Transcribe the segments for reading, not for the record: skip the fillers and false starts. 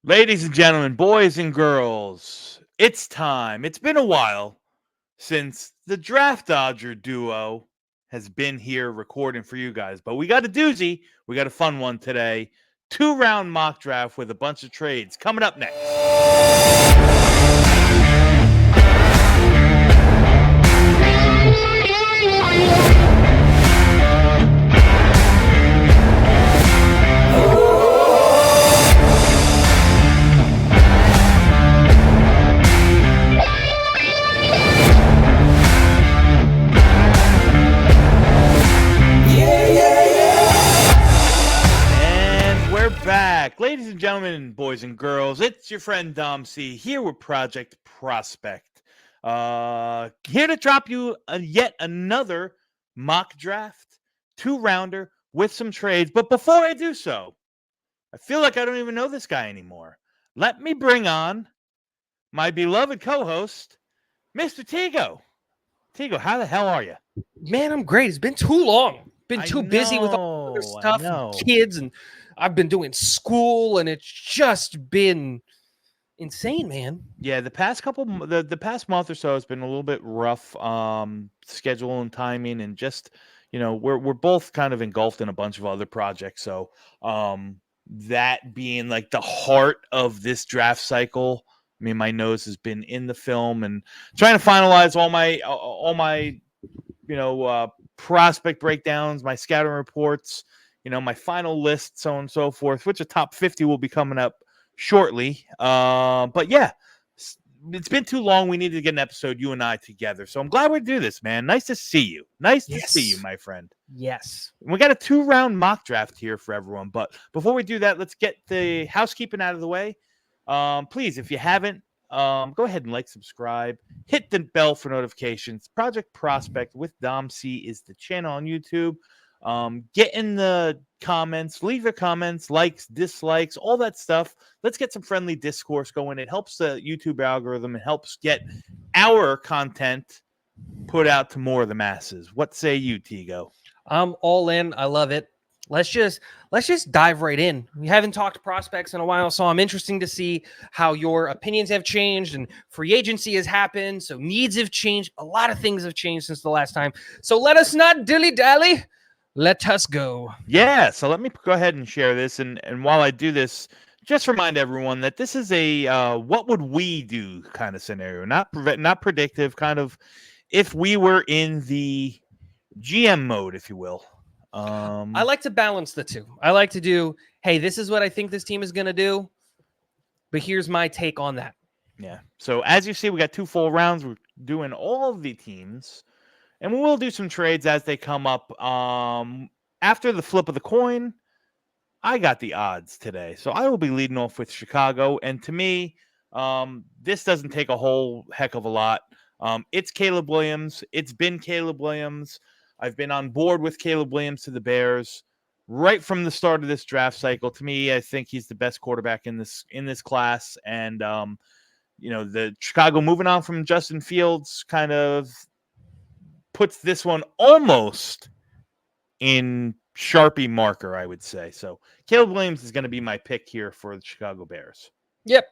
Ladies and gentlemen, boys and girls, it's time. It's been a while since the Draft Dodger duo has been here recording for you guys, but we got a doozy. We got a fun one today. 2-round mock draft with a bunch of trades coming up next. Back. Ladies and gentlemen, boys and girls, it's your friend Dom C here with Project Prospect. Here to drop you yet another mock draft, 2-rounder with some trades. But before I do so, I feel like I don't even know this guy anymore. Let me bring on my beloved co-host, Mr. Tigo. Tigo, how the hell are you? Man, I'm great. It's been too long. Been too busy with all other stuff and kids, and I've been doing school, and it's just been insane, man. Yeah, the past past month or so has been a little bit rough, schedule and timing, and just we're both kind of engulfed in a bunch of other projects. So that being like the heart of this draft cycle. I mean, my nose has been in the film and trying to finalize all my prospect breakdowns, my scouting reports, my final list, so on and so forth, which a top 50 will be coming up shortly. But yeah, it's been too long. We needed to get an episode, you and I together. So I'm glad we do this, man. Nice to see you. Nice to see you, my friend. Yes. We got a 2-round mock draft here for everyone. But before we do that, let's get the housekeeping out of the way. Please, if you haven't, go ahead and subscribe, hit the bell for notifications. Project Prospect with Dom C is the channel on YouTube. Get in the comments, leave your comments, likes, dislikes, all that stuff. Let's get some friendly discourse going. It helps the YouTube algorithm. It helps get our content put out to more of the masses. What say you, Tigo? I'm all in. I love it. Let's just dive right in. We haven't talked prospects in a while, so I'm interested to see how your opinions have changed and free agency has happened. So needs have changed. A lot of things have changed since the last time. So let us not dilly-dally. Let us go. Yeah, so let me go ahead and share this. And while I do this, just remind everyone that this is a what would we do kind of scenario, not predictive, kind of if we were in the GM mode, if you will. I like to balance the two. I like to do, hey, this is what I think this team is going to do, but here's my take on that. Yeah. So as you see, we got 2 full rounds. We're doing all of the teams, and we will do some trades as they come up. After the flip of the coin, I got the odds today, so I will be leading off with Chicago. And to me, this doesn't take a whole heck of a lot. It's Caleb Williams. It's been Caleb Williams. I've been on board with Caleb Williams to the Bears right from the start of this draft cycle. To me, I think he's the best quarterback in this class. And the Chicago moving on from Justin Fields kind of puts this one almost in Sharpie marker, I would say. So Caleb Williams is going to be my pick here for the Chicago Bears. Yep.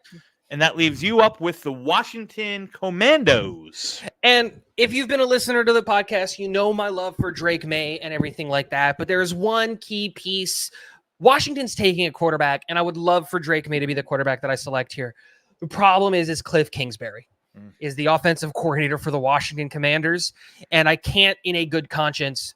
And that leaves you up with the Washington Commandos. And if you've been a listener to the podcast, you know my love for Drake May and everything like that. But there's one key piece. Washington's taking a quarterback, and I would love for Drake May to be the quarterback that I select here. The problem is Cliff Kingsbury is the offensive coordinator for the Washington Commanders. And I can't, in a good conscience,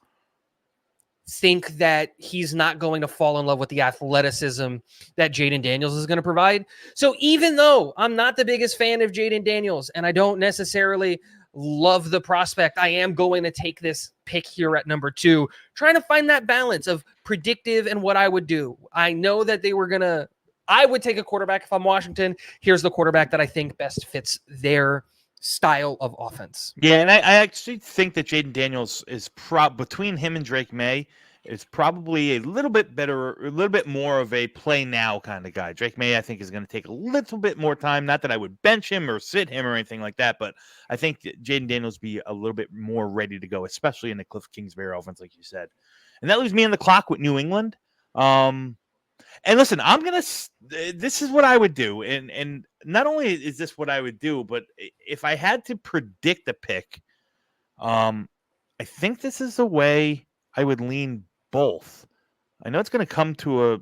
think that he's not going to fall in love with the athleticism that Jaden Daniels is going to provide. So even though I'm not the biggest fan of Jaden Daniels and I don't necessarily love the prospect, I am going to take this pick here at number 2, trying to find that balance of predictive and what I would do. I know that I would take a quarterback if I'm Washington. Here's the quarterback that I think best fits their style of offense. Yeah, and I actually think that Jaden Daniels is between him and Drake May is probably a little bit better, a little bit more of a play now kind of guy. Drake May, I think, is going to take a little bit more time. Not that I would bench him or sit him or anything like that, but I think Jaden Daniels be a little bit more ready to go, especially in the Cliff Kingsbury offense, like you said. And that leaves me on the clock with New England. And listen, this is what I would do. And not only is this what I would do, but if I had to predict a pick, I think this is the way I would lean both. I know it's going to come to a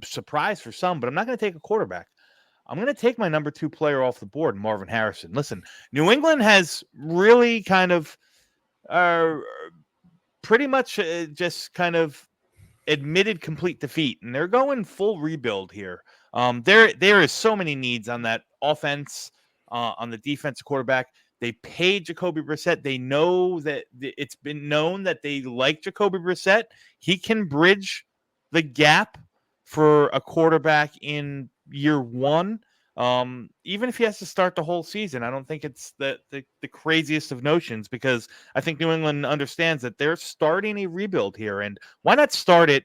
surprise for some, but I'm not going to take a quarterback. I'm going to take my number 2 player off the board, Marvin Harrison. Listen, New England has really kind of pretty much just kind of admitted complete defeat, and they're going full rebuild here. There is so many needs on that offense, on the defensive quarterback. They paid Jacoby Brissett. They know that it's been known that they like Jacoby Brissett. He can bridge the gap for a quarterback in year one. Even if he has to start the whole season, I don't think it's the craziest of notions, because I think New England understands that they're starting a rebuild here. And why not start it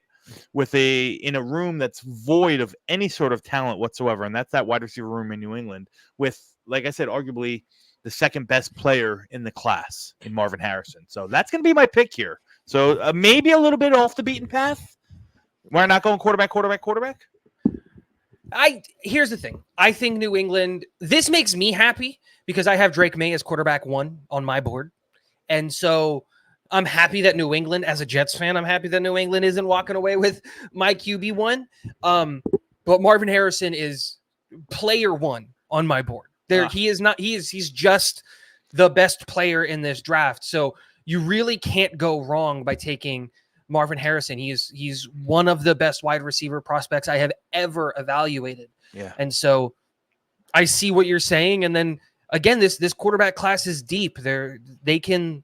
in a room that's void of any sort of talent whatsoever? And that's that wide receiver room in New England with, like I said, arguably the second best player in the class in Marvin Harrison. So that's going to be my pick here. So maybe a little bit off the beaten path. We're not going quarterback. Here's the thing. I think New England, this makes me happy because I have Drake May as quarterback 1 on my board. And so I'm happy that New England, as a Jets fan, I'm happy that New England isn't walking away with my QB1. But Marvin Harrison is player 1 on my board. He is not, he's just the best player in this draft. So you really can't go wrong by taking Marvin Harrison. He's one of the best wide receiver prospects I have ever evaluated. Yeah. And so I see what you're saying. And then again, this quarterback class is deep. They can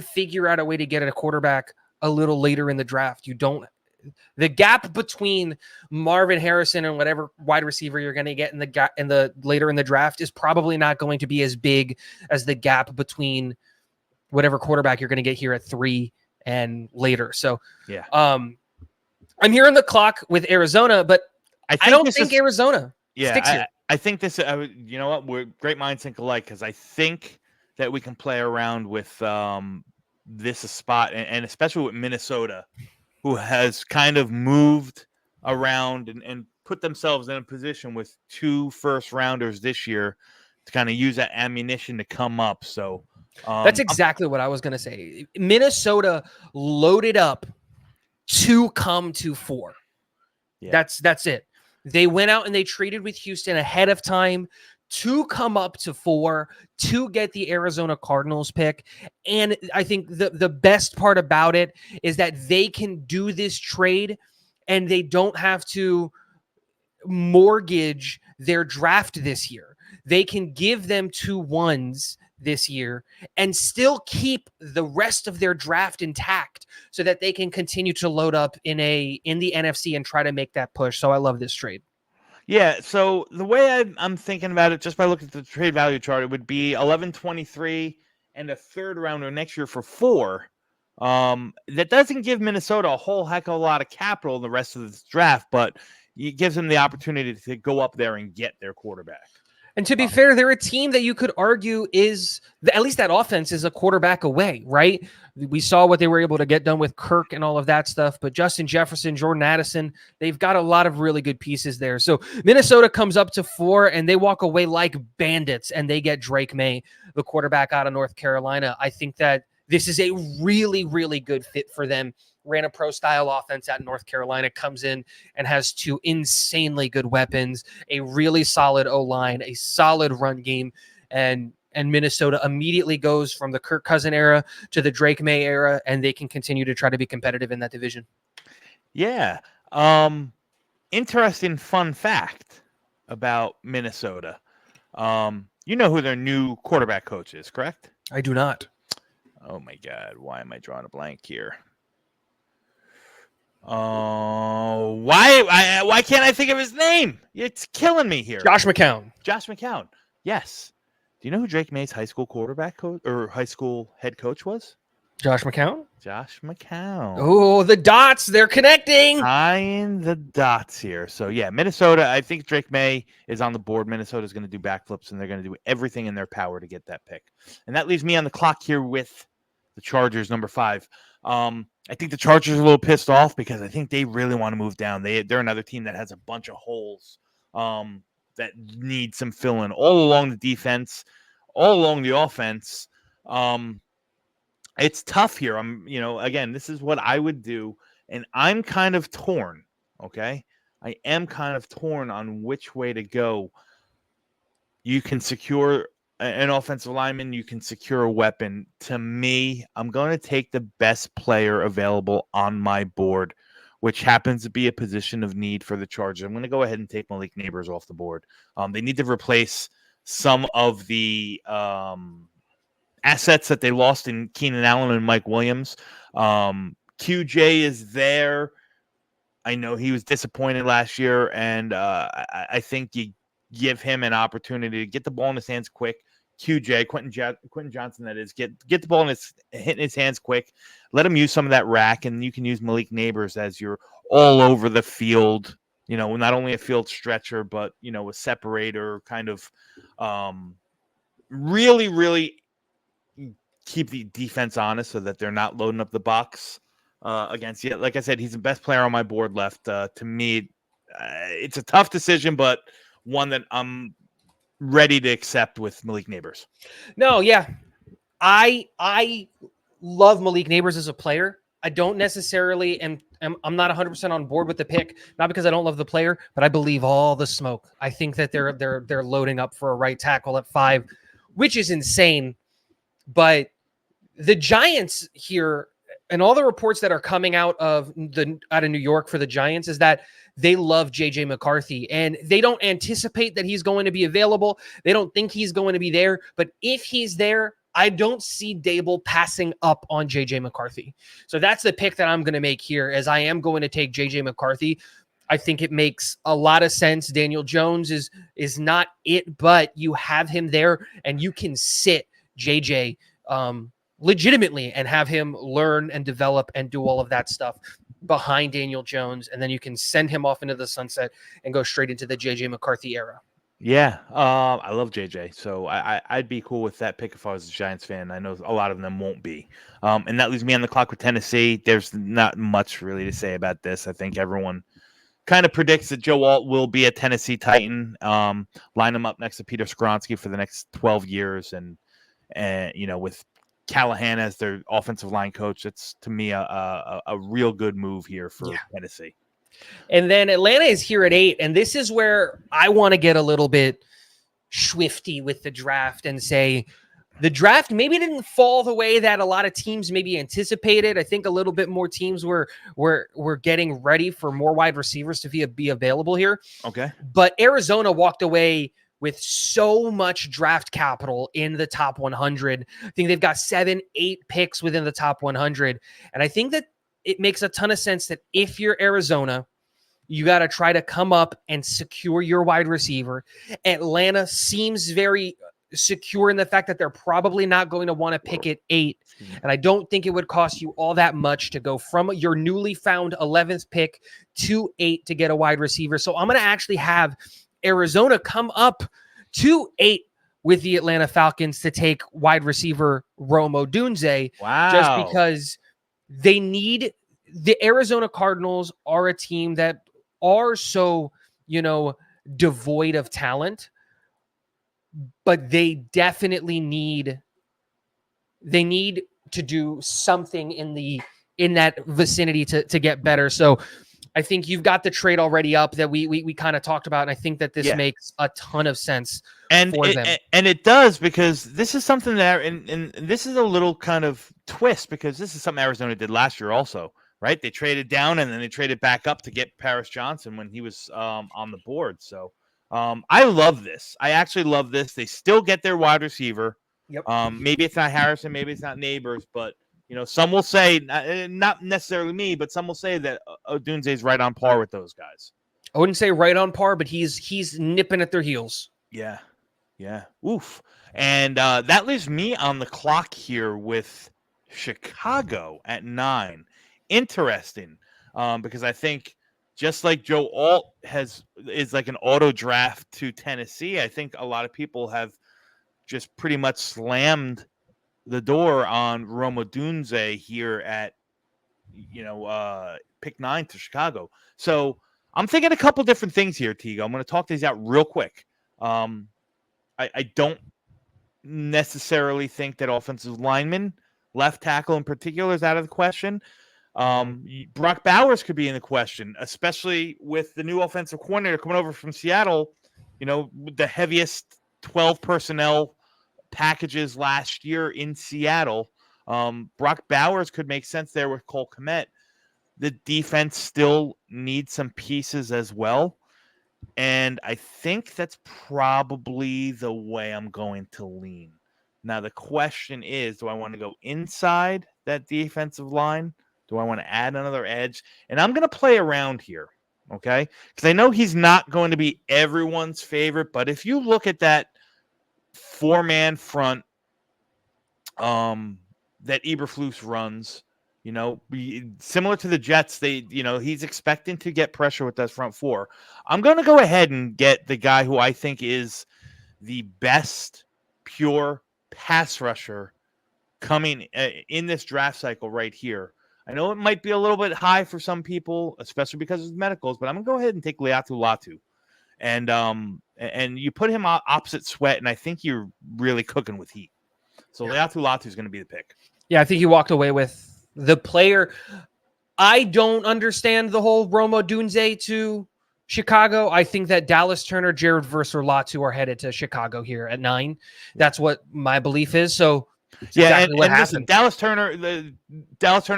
figure out a way to get a quarterback a little later in the draft. The gap between Marvin Harrison and whatever wide receiver you're going to get in the later in the draft is probably not going to be as big as the gap between whatever quarterback you're going to get here at 3 and later. So yeah, I'm here on the clock with Arizona, but I don't think Arizona sticks here. I think this, you know what, we're great minds think alike, because I think that we can play around with this spot, and especially with Minnesota, who has kind of moved around and put themselves in a position with 2 first-rounders this year to kind of use that ammunition to come up. So that's exactly what I was going to say. Minnesota loaded up to come to 4. Yeah. That's it. They went out and they traded with Houston ahead of time to come up to 4 to get the Arizona Cardinals pick. And I think the best part about it is that they can do this trade and they don't have to mortgage their draft this year. They can give them 2 1s this year and still keep the rest of their draft intact so that they can continue to load up in the NFC and try to make that push. So I love this trade. Yeah, so the way I'm thinking about it, just by looking at the trade value chart, it would be 11-23 and a 3rd rounder next year for 4. That doesn't give Minnesota a whole heck of a lot of capital in the rest of this draft, but it gives them the opportunity to go up there and get their quarterback. And to be fair, they're a team that you could argue is, at least that offense is a quarterback away, right? We saw what they were able to get done with Kirk and all of that stuff, but Justin Jefferson, Jordan Addison, they've got a lot of really good pieces there. So Minnesota comes up to 4 and they walk away like bandits and they get Drake May, the quarterback out of North Carolina. I think that this is a really, really good fit for them. Ran a pro-style offense at North Carolina, comes in and has 2 insanely good weapons, a really solid O-line, a solid run game, and Minnesota immediately goes from the Kirk Cousin era to the Drake May era, and they can continue to try to be competitive in that division. Yeah. Interesting fun fact about Minnesota. You know who their new quarterback coach is, correct? I do not. Oh, my God. Why am I drawing a blank here? Why can't I think of his name? It's killing me here. Josh McCown. Yes. Do you know who Drake May's high school quarterback coach or high school head coach was? Josh McCown. Oh, the dots, they're connecting. Tying the dots here. So yeah, Minnesota, I think Drake May is on the board. Minnesota's going to do backflips and they're going to do everything in their power to get that pick. And that leaves me on the clock here with the Chargers, number 5. I think the Chargers are a little pissed off because I think they really want to move down. They're another team that has a bunch of holes that need some filling all along the defense, all along the offense. It's tough here. Again, this is what I would do, and I'm kind of torn. Okay, I am kind of torn on which way to go. You can secure an offensive lineman, you can secure a weapon. To me, I'm going to take the best player available on my board, which happens to be a position of need for the Chargers. I'm going to go ahead and take Malik Neighbors off the board. They need to replace some of the assets that they lost in Keenan Allen and Mike Williams. QJ is there. I know he was disappointed last year, and I think you give him an opportunity to get the ball in his hands quick. QJ, Quentin Johnson, that is, get the ball hitting his hands quick. Let him use some of that rack, and you can use Malik Neighbors as your all over the field. Not only a field stretcher, but a separator, kind of really, really keep the defense honest so that they're not loading up the box against you. Like I said, he's the best player on my board left. To me, it's a tough decision, but one that I'm ready to accept with Malik Neighbors. No, yeah. I love Malik Neighbors as a player. I don't necessarily I'm not 100% on board with the pick, not because I don't love the player, but I believe all the smoke. I think that they're loading up for a right tackle at 5, which is insane. But the Giants here, and all the reports that are coming out of New York for the Giants, is that they love JJ McCarthy and they don't anticipate that he's going to be available. They don't think he's going to be there. But if he's there, I don't see Dable passing up on JJ McCarthy. So that's the pick that I'm going to make here, as I am going to take JJ McCarthy. I think it makes a lot of sense. Daniel Jones is not it, but you have him there and you can sit JJ legitimately and have him learn and develop and do all of that stuff behind Daniel Jones. And then you can send him off into the sunset and go straight into the JJ McCarthy era. Yeah, I love JJ, so I'd be cool with that pick if I was a Giants fan. I know a lot of them won't be, and that leaves me on the clock with Tennessee. There's not much really to say about this. I think everyone kind of predicts that Joe Alt will be a Tennessee Titan. Line him up next to Peter Skoronski for the next 12 years, and with Callahan as their offensive line coach, it's to me a real good move here for Tennessee. And then Atlanta is here at 8, and this is where I want to get a little bit swifty with the draft and say the draft maybe didn't fall the way that a lot of teams maybe anticipated. I think a little bit more teams were getting ready for more wide receivers to be available here. Okay. But Arizona walked away with so much draft capital in the top 100. I think they've got 7-8 picks within the top 100. And I think that it makes a ton of sense that if you're Arizona, you got to try to come up and secure your wide receiver. Atlanta seems very secure in the fact that they're probably not going to want to pick at 8. And I don't think it would cost you all that much to go from your newly found 11th pick to 8 to get a wide receiver. So I'm going to actually have Arizona come up to 8 with the Atlanta Falcons to take wide receiver Rome Odunze. Wow. Just because they need the Arizona Cardinals are a team that are so, devoid of talent, but they definitely need to do something in that vicinity to get better. So I think you've got the trade already up that we kind of talked about, and I think that this makes a ton of sense for them. And it does, because this is something that, and this is a little kind of twist, because this is something Arizona did last year also, right? They traded down and then they traded back up to get Paris Johnson when he was on the board. So I love this. I actually love this. They still get their wide receiver. Yep. Maybe it's not Harrison, maybe it's not Neighbors, but some will say, not necessarily me, but some will say that Odunze is right on par with those guys. I wouldn't say right on par, but he's nipping at their heels. Yeah. Oof. And that leaves me on the clock here with Chicago at 9. Interesting, because I think just like Joe Alt is like an auto draft to Tennessee, I think a lot of people have just pretty much slammed the door on Rome Odunze here at pick 9 to Chicago. So I'm thinking a couple different things here, Tigo. I'm going to talk these out real quick. I don't necessarily think that offensive lineman, left tackle in particular, is out of the question. Brock Bowers could be in the question, especially with the new offensive coordinator coming over from Seattle. The heaviest 12 personnel packages last year in Seattle. Brock Bowers could make sense there with Cole Kmet. The defense still needs some pieces as well. And I think that's probably the way I'm going to lean. Now, the question is, do I want to go inside that defensive line? Do I want to add another edge? And I'm going to play around here, okay? Because I know he's not going to be everyone's favorite, but if you look at that four-man front that Eberflus runs, similar to the Jets, he's expecting to get pressure with that front four. I'm going to go ahead and get the guy who I think is the best pure pass rusher coming in this draft cycle right here. I know it might be a little bit high for some people, especially because of medicals, but I'm going to go ahead and take Leatu Latu. And you put him opposite Sweat, and I think you're really cooking with heat. So Leatu Latu is going to be the pick. Yeah, I think you walked away with the player. I don't understand the whole Rome Odunze to Chicago. I think that Dallas Turner, Jared Verse, or Latu are headed to Chicago here at 9. That's what my belief is. So exactly what happened. Listen, Dallas Turner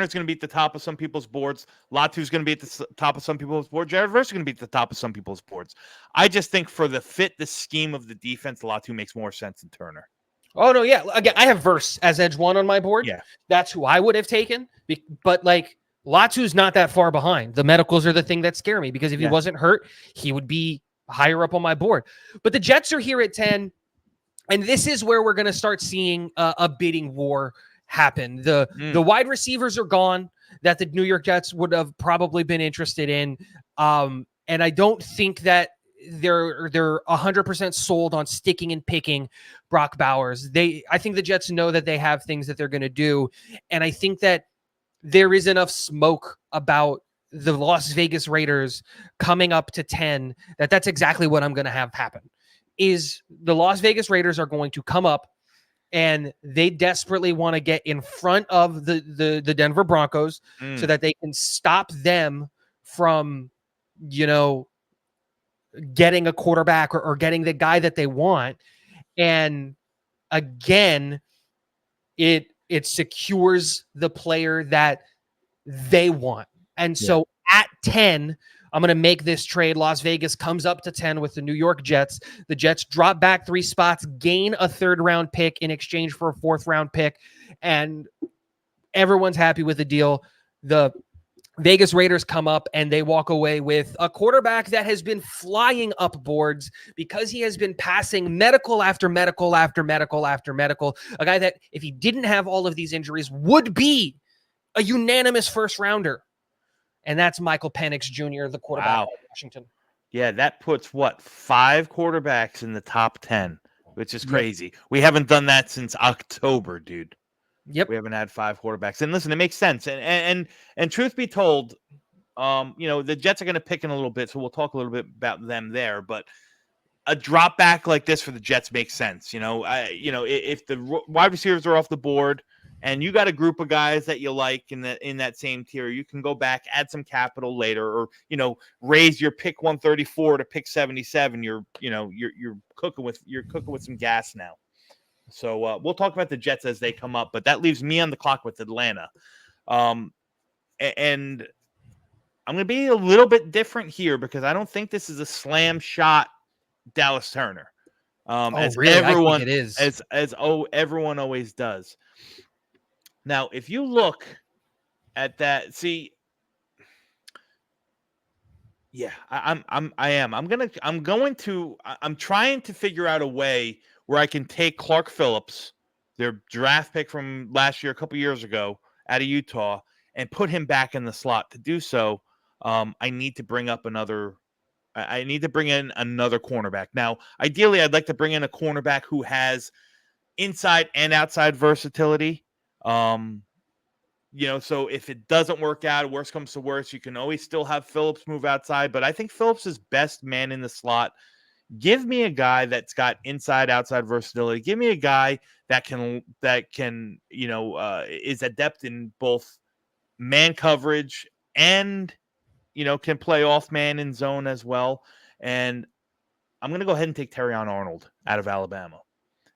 is going to be at the top of some people's boards. Latu's going to be at the top of some people's boards. Jared Verse is going to be at the top of some people's boards. I just think for the scheme of the defense, Latu makes more sense than Turner. Oh, no, yeah. Again, I have Verse as edge 1 on my board. Yeah. That's who I would have taken. But, Latu's not that far behind. The medicals are the thing that scare me because if he wasn't hurt, he would be higher up on my board. But the Jets are here at 10, and this is where we're going to start seeing a bidding war happen. The wide receivers are gone that the New York Jets would have probably been interested in, and I don't think that they're 100% sold on sticking and picking Brock Bowers. I think the Jets know that they have things that they're going to do, and I think that there is enough smoke about the Las Vegas Raiders coming up to 10 that's exactly what I'm going to have happen. Is the Las Vegas Raiders are going to come up and they desperately want to get in front of the Denver Broncos so that they can stop them from, getting a quarterback or getting the guy that they want. And again, it secures the player that they want. And so at 10, I'm going to make this trade. Las Vegas comes up to 10 with the New York Jets. The Jets drop back 3 spots, gain a 3rd-round pick in exchange for a 4th-round pick, and everyone's happy with the deal. The Vegas Raiders come up and they walk away with a quarterback that has been flying up boards because he has been passing medical after medical after medical after medical. A guy that, if he didn't have all of these injuries, would be a unanimous 1st-rounder. And that's Michael Penix Jr., the quarterback of Washington. Yeah, that puts 5 quarterbacks in the top 10, which is crazy. We haven't done that since October, dude. Yep. We haven't had 5 quarterbacks. And listen, it makes sense. And truth be told, the Jets are going to pick in a little bit, so we'll talk a little bit about them there. But a drop back like this for the Jets makes sense. If the wide receivers are off the board and you got a group of guys that you like in that same tier, you can go back, add some capital later, or raise your pick 134 to pick 77. You're cooking with some gas now. So we'll talk about the Jets as they come up, but that leaves me on the clock with Atlanta. And I'm going to be a little bit different here because I don't think this is a slam shot Dallas Turner. As really? Everyone, I think it is. As everyone always does. Now, if you look at that, see, yeah, I'm trying to figure out a way where I can take Clark Phillips, their draft pick from last year, a couple years ago, out of Utah, and put him back in the slot. To do so, I need to bring in another cornerback. Now, ideally, I'd like to bring in a cornerback who has inside and outside versatility. So if it doesn't work out, worst comes to worst, you can always still have Phillips move outside. But I think Phillips is best man in the slot. Give me a guy that's got inside outside versatility. Give me a guy that can is adept in both man coverage and can play off man in zone as well. And I'm going to go ahead and take Terrion Arnold out of Alabama.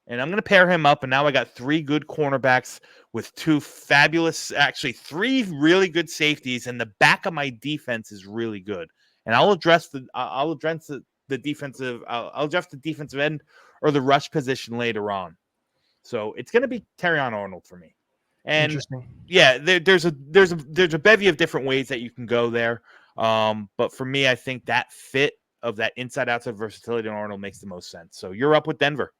And I'm going to pair him up. And now I got 3 good cornerbacks with 2 fabulous, actually 3 really good safeties. And the back of my defense is really good. And I'll address the defensive end or the rush position later on. So it's going to be Terrion Arnold for me. And Interesting. Yeah, there's a bevy of different ways that you can go there. But for me, I think that fit of that inside outside versatility in Arnold makes the most sense. So you're up with Denver.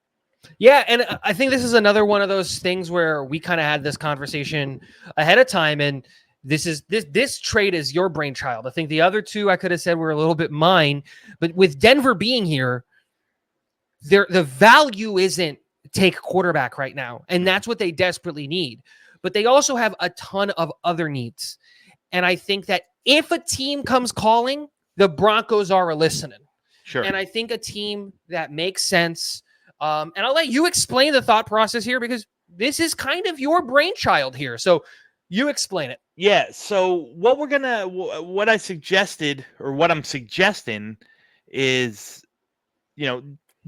Yeah, and I think this is another one of those things where we kind of had this conversation ahead of time, and this trade is your brainchild. I think the other two I could have said were a little bit mine, but with Denver being here, the value isn't take quarterback right now, and that's what they desperately need. But they also have a ton of other needs, and I think that if a team comes calling, the Broncos are listening. Sure. And I think a team that makes sense. And I'll let you explain the thought process here because this is kind of your brainchild here. So you explain it. Yeah. So what I suggested or what I'm suggesting is,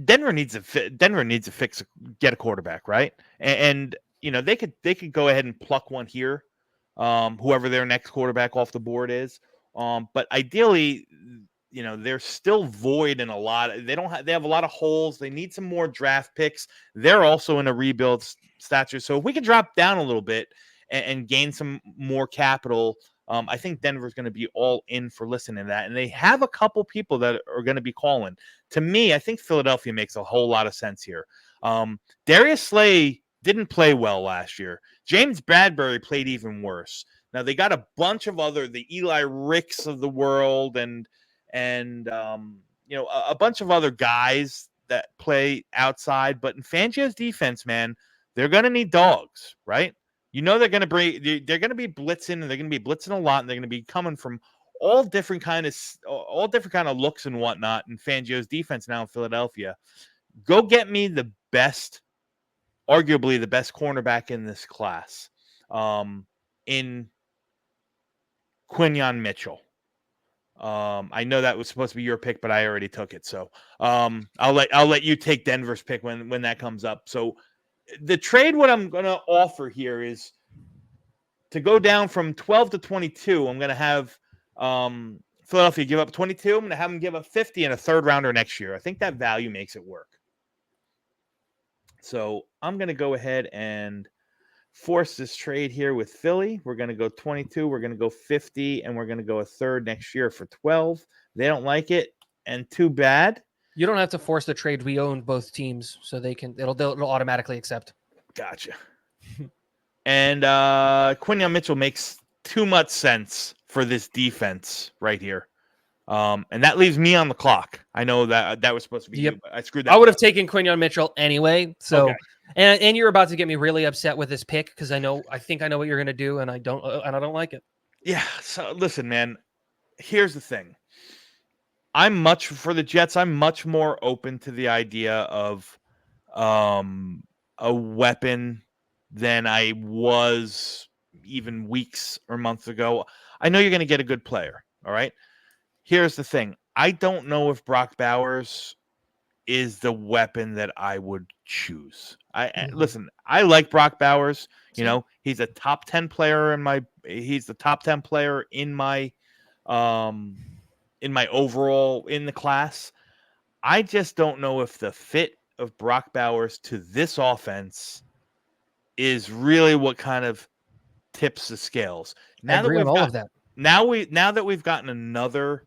Denver needs to get a quarterback, right? And they could go ahead and pluck one here, whoever their next quarterback off the board is. But ideally, they're still void in a lot. They have a lot of holes. They need some more draft picks. They're also in a rebuild stature. So if we can drop down a little bit and gain some more capital, I think Denver's going to be all in for listening to that. And they have a couple people that are going to be calling. To me, I think Philadelphia makes a whole lot of sense here. Darius Slay didn't play well last year. James Bradbury played even worse. Now they got a bunch of the Eli Ricks of the world and a bunch of other guys that play outside. But in Fangio's defense, man, they're going to need dogs, right? They're going to be blitzing, and they're going to be blitzing a lot, and they're going to be coming from all different kind of looks and whatnot in Fangio's defense now in Philadelphia. Go get me arguably the best cornerback in this class, in Quinyon Mitchell. I know that was supposed to be your pick, but I already took it. So I'll let you take Denver's pick when that comes up. So the trade, what I'm going to offer here is to go down from 12 to 22. I'm going to have Philadelphia give up 22. I'm going to have them give up 50 and a third rounder next year. I think that value makes it work. So I'm going to go ahead and force this trade here with Philly. We're going to go 22. We're going to go 50, and we're going to go a third next year for 12. They don't like it, and too bad. You don't have to force the trade. We own both teams, so they'll automatically accept. Gotcha. And Quinyon Mitchell makes too much sense for this defense right here. And that leaves me on the clock. I know that was supposed to be you, but I screwed that. I would have taken Quinyon Mitchell anyway. So, okay. And you're about to get me really upset with this pick because I think I know what you're going to do, and I don't like it. Yeah. So listen, man. Here's the thing. For the Jets, I'm much more open to the idea of a weapon than I was even weeks or months ago. I know you're going to get a good player. All right. Here's the thing. I don't know if Brock Bowers is the weapon that I would choose. Listen, I like Brock Bowers. He's a top 10 player he's the top 10 player in my overall in the class. I just don't know if the fit of Brock Bowers to this offense is really what kind of tips the scales. I agree with all of that. Now that we've gotten another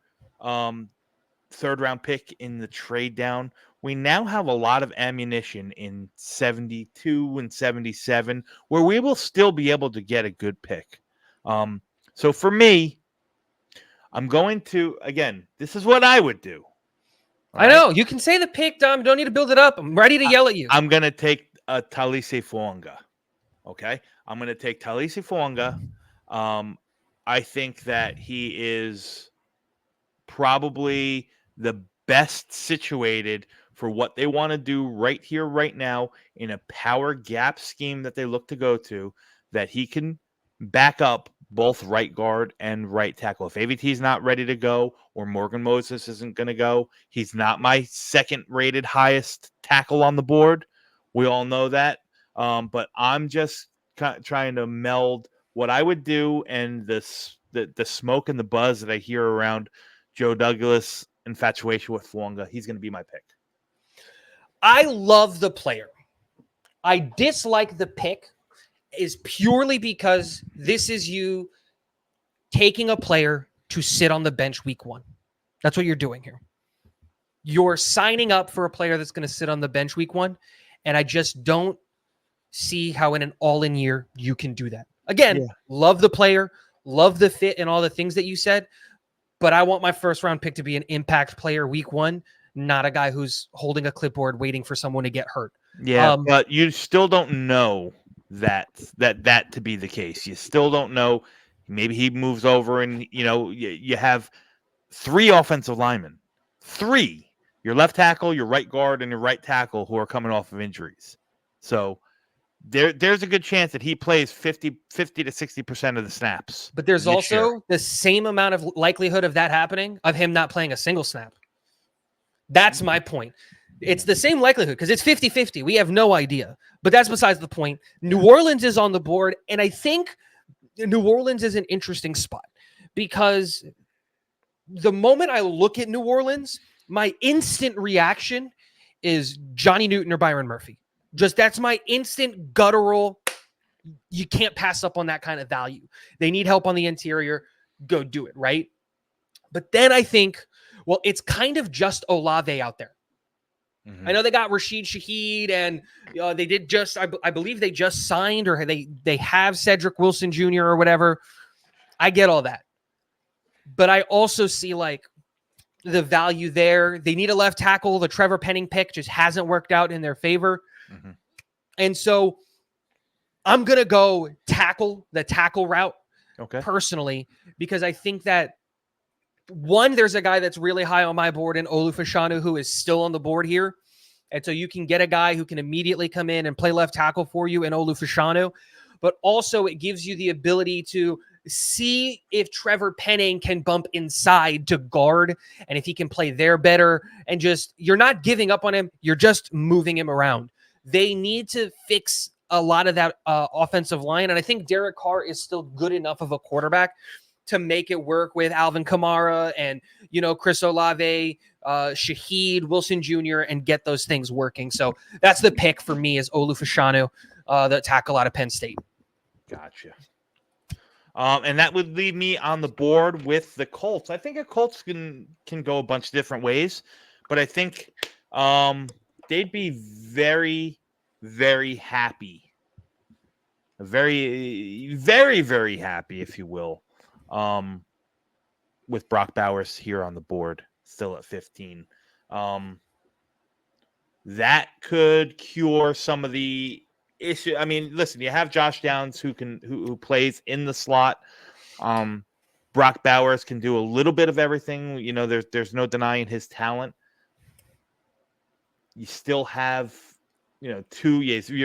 third round pick in the trade down, we now have a lot of ammunition in 72 and 77 where we will still be able to get a good pick. So for me, I'm going to, again, this is what I would do. I know. You can say the pick, Dom. You don't need to build it up. I'm ready to yell at you. I'm going to take Talise Fuanga. Okay? I'm going to take Talise Fuanga. I think that he is probably the best situated for what they want to do right here, right now, in a power gap scheme that they look to go to, that he can back up both right guard and right tackle. If AVT is not ready to go or Morgan Moses isn't going to go, he's not my second rated highest tackle on the board. We all know that. But I'm just trying to meld what I would do and the smoke and the buzz that I hear around Joe Douglas infatuation with Fuanga. He's going to be my pick. I love the player. I dislike the pick is purely because this is you taking a player to sit on the bench week 1. That's what you're doing here. You're signing up for a player that's going to sit on the bench week 1, and I just don't see how in an all-in year you can do that. Again, love the player, love the fit and all the things that you said, but I want my first-round pick to be an impact player week 1, not a guy who's holding a clipboard waiting for someone to get hurt. Yeah, but you still don't know that to be the case. You still don't know. Maybe he moves over and, you have 3 offensive linemen. 3. Your left tackle, your right guard, and your right tackle who are coming off of injuries. So there's a good chance that he plays 50 to 60% of the snaps. But there's also the same amount of likelihood of that happening, of him not playing a single snap. That's my point. It's the same likelihood because it's 50-50. We have no idea. But that's besides the point. New Orleans is on the board, and I think New Orleans is an interesting spot because the moment I look at New Orleans, my instant reaction is Johnny Newton or Byron Murphy. Just that's my instant guttural. You can't pass up on that kind of value. They need help on the interior. Go do it, right? But then I think, well, it's kind of just Olave out there. Mm-hmm. I know they got Rashid Shaheed, and they did just, I believe they just signed, or they have Cedric Wilson Jr. or whatever. I get all that. But I also see like the value there. They need a left tackle. The Trevor Penning pick just hasn't worked out in their favor. Mm-hmm. And so I'm going to go the tackle route personally, because I think that one, there's a guy that's really high on my board in Olu Fashanu who is still on the board here. And so you can get a guy who can immediately come in and play left tackle for you in Olu Fashanu. But also it gives you the ability to see if Trevor Penning can bump inside to guard and if he can play there better. And just, you're not giving up on him. You're just moving him around. They need to fix a lot of that offensive line. And I think Derek Carr is still good enough of a quarterback to make it work with Alvin Kamara and, Chris Olave, Shaheed, Wilson Jr., and get those things working. So that's the pick for me is Olu Fashanu, the tackle out of Penn State. Gotcha. And that would leave me on the board with the Colts. I think the Colts can go a bunch of different ways, but I think they'd be very, very happy. Very, very, very happy, if you will, with Brock Bowers here on the board, still at 15. That could cure some of the issue. I mean, listen, you have Josh Downs who plays in the slot. Brock Bowers can do a little bit of everything. There's no denying his talent. You still have, you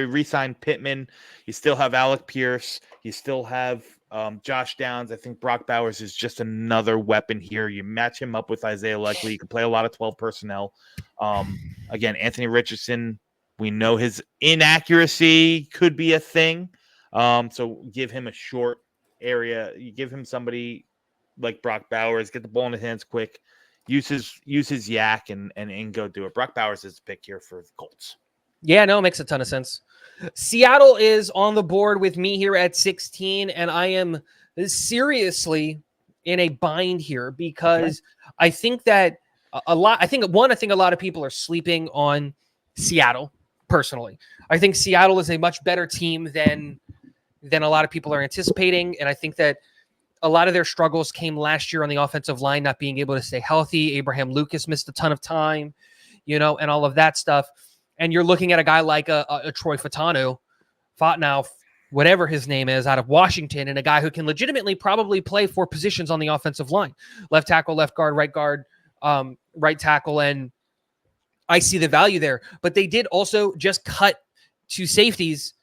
re-signed Pittman. You still have Alec Pierce. You still have Josh Downs. I think Brock Bowers is just another weapon here. You match him up with Isaiah Likely. You can play a lot of 12 personnel. Again, Anthony Richardson, we know his inaccuracy could be a thing. So give him a short area. You give him somebody like Brock Bowers, get the ball in his hands quick, use his yak and go do it. Brock Bowers is the pick here for the Colts. Yeah, no, it makes a ton of sense. Seattle is on the board with me here at 16, and I am seriously in a bind here because I think that a lot of people are sleeping on Seattle personally. I think Seattle is a much better team than a lot of people are anticipating, and I think that a lot of their struggles came last year on the offensive line, not being able to stay healthy. Abraham Lucas missed a ton of time, and all of that stuff. And you're looking at a guy like a Troy Fatanu whatever his name is, out of Washington, and a guy who can legitimately probably play 4 positions on the offensive line: left tackle, left guard, right tackle, and I see the value there. But they did also just cut 2 safeties,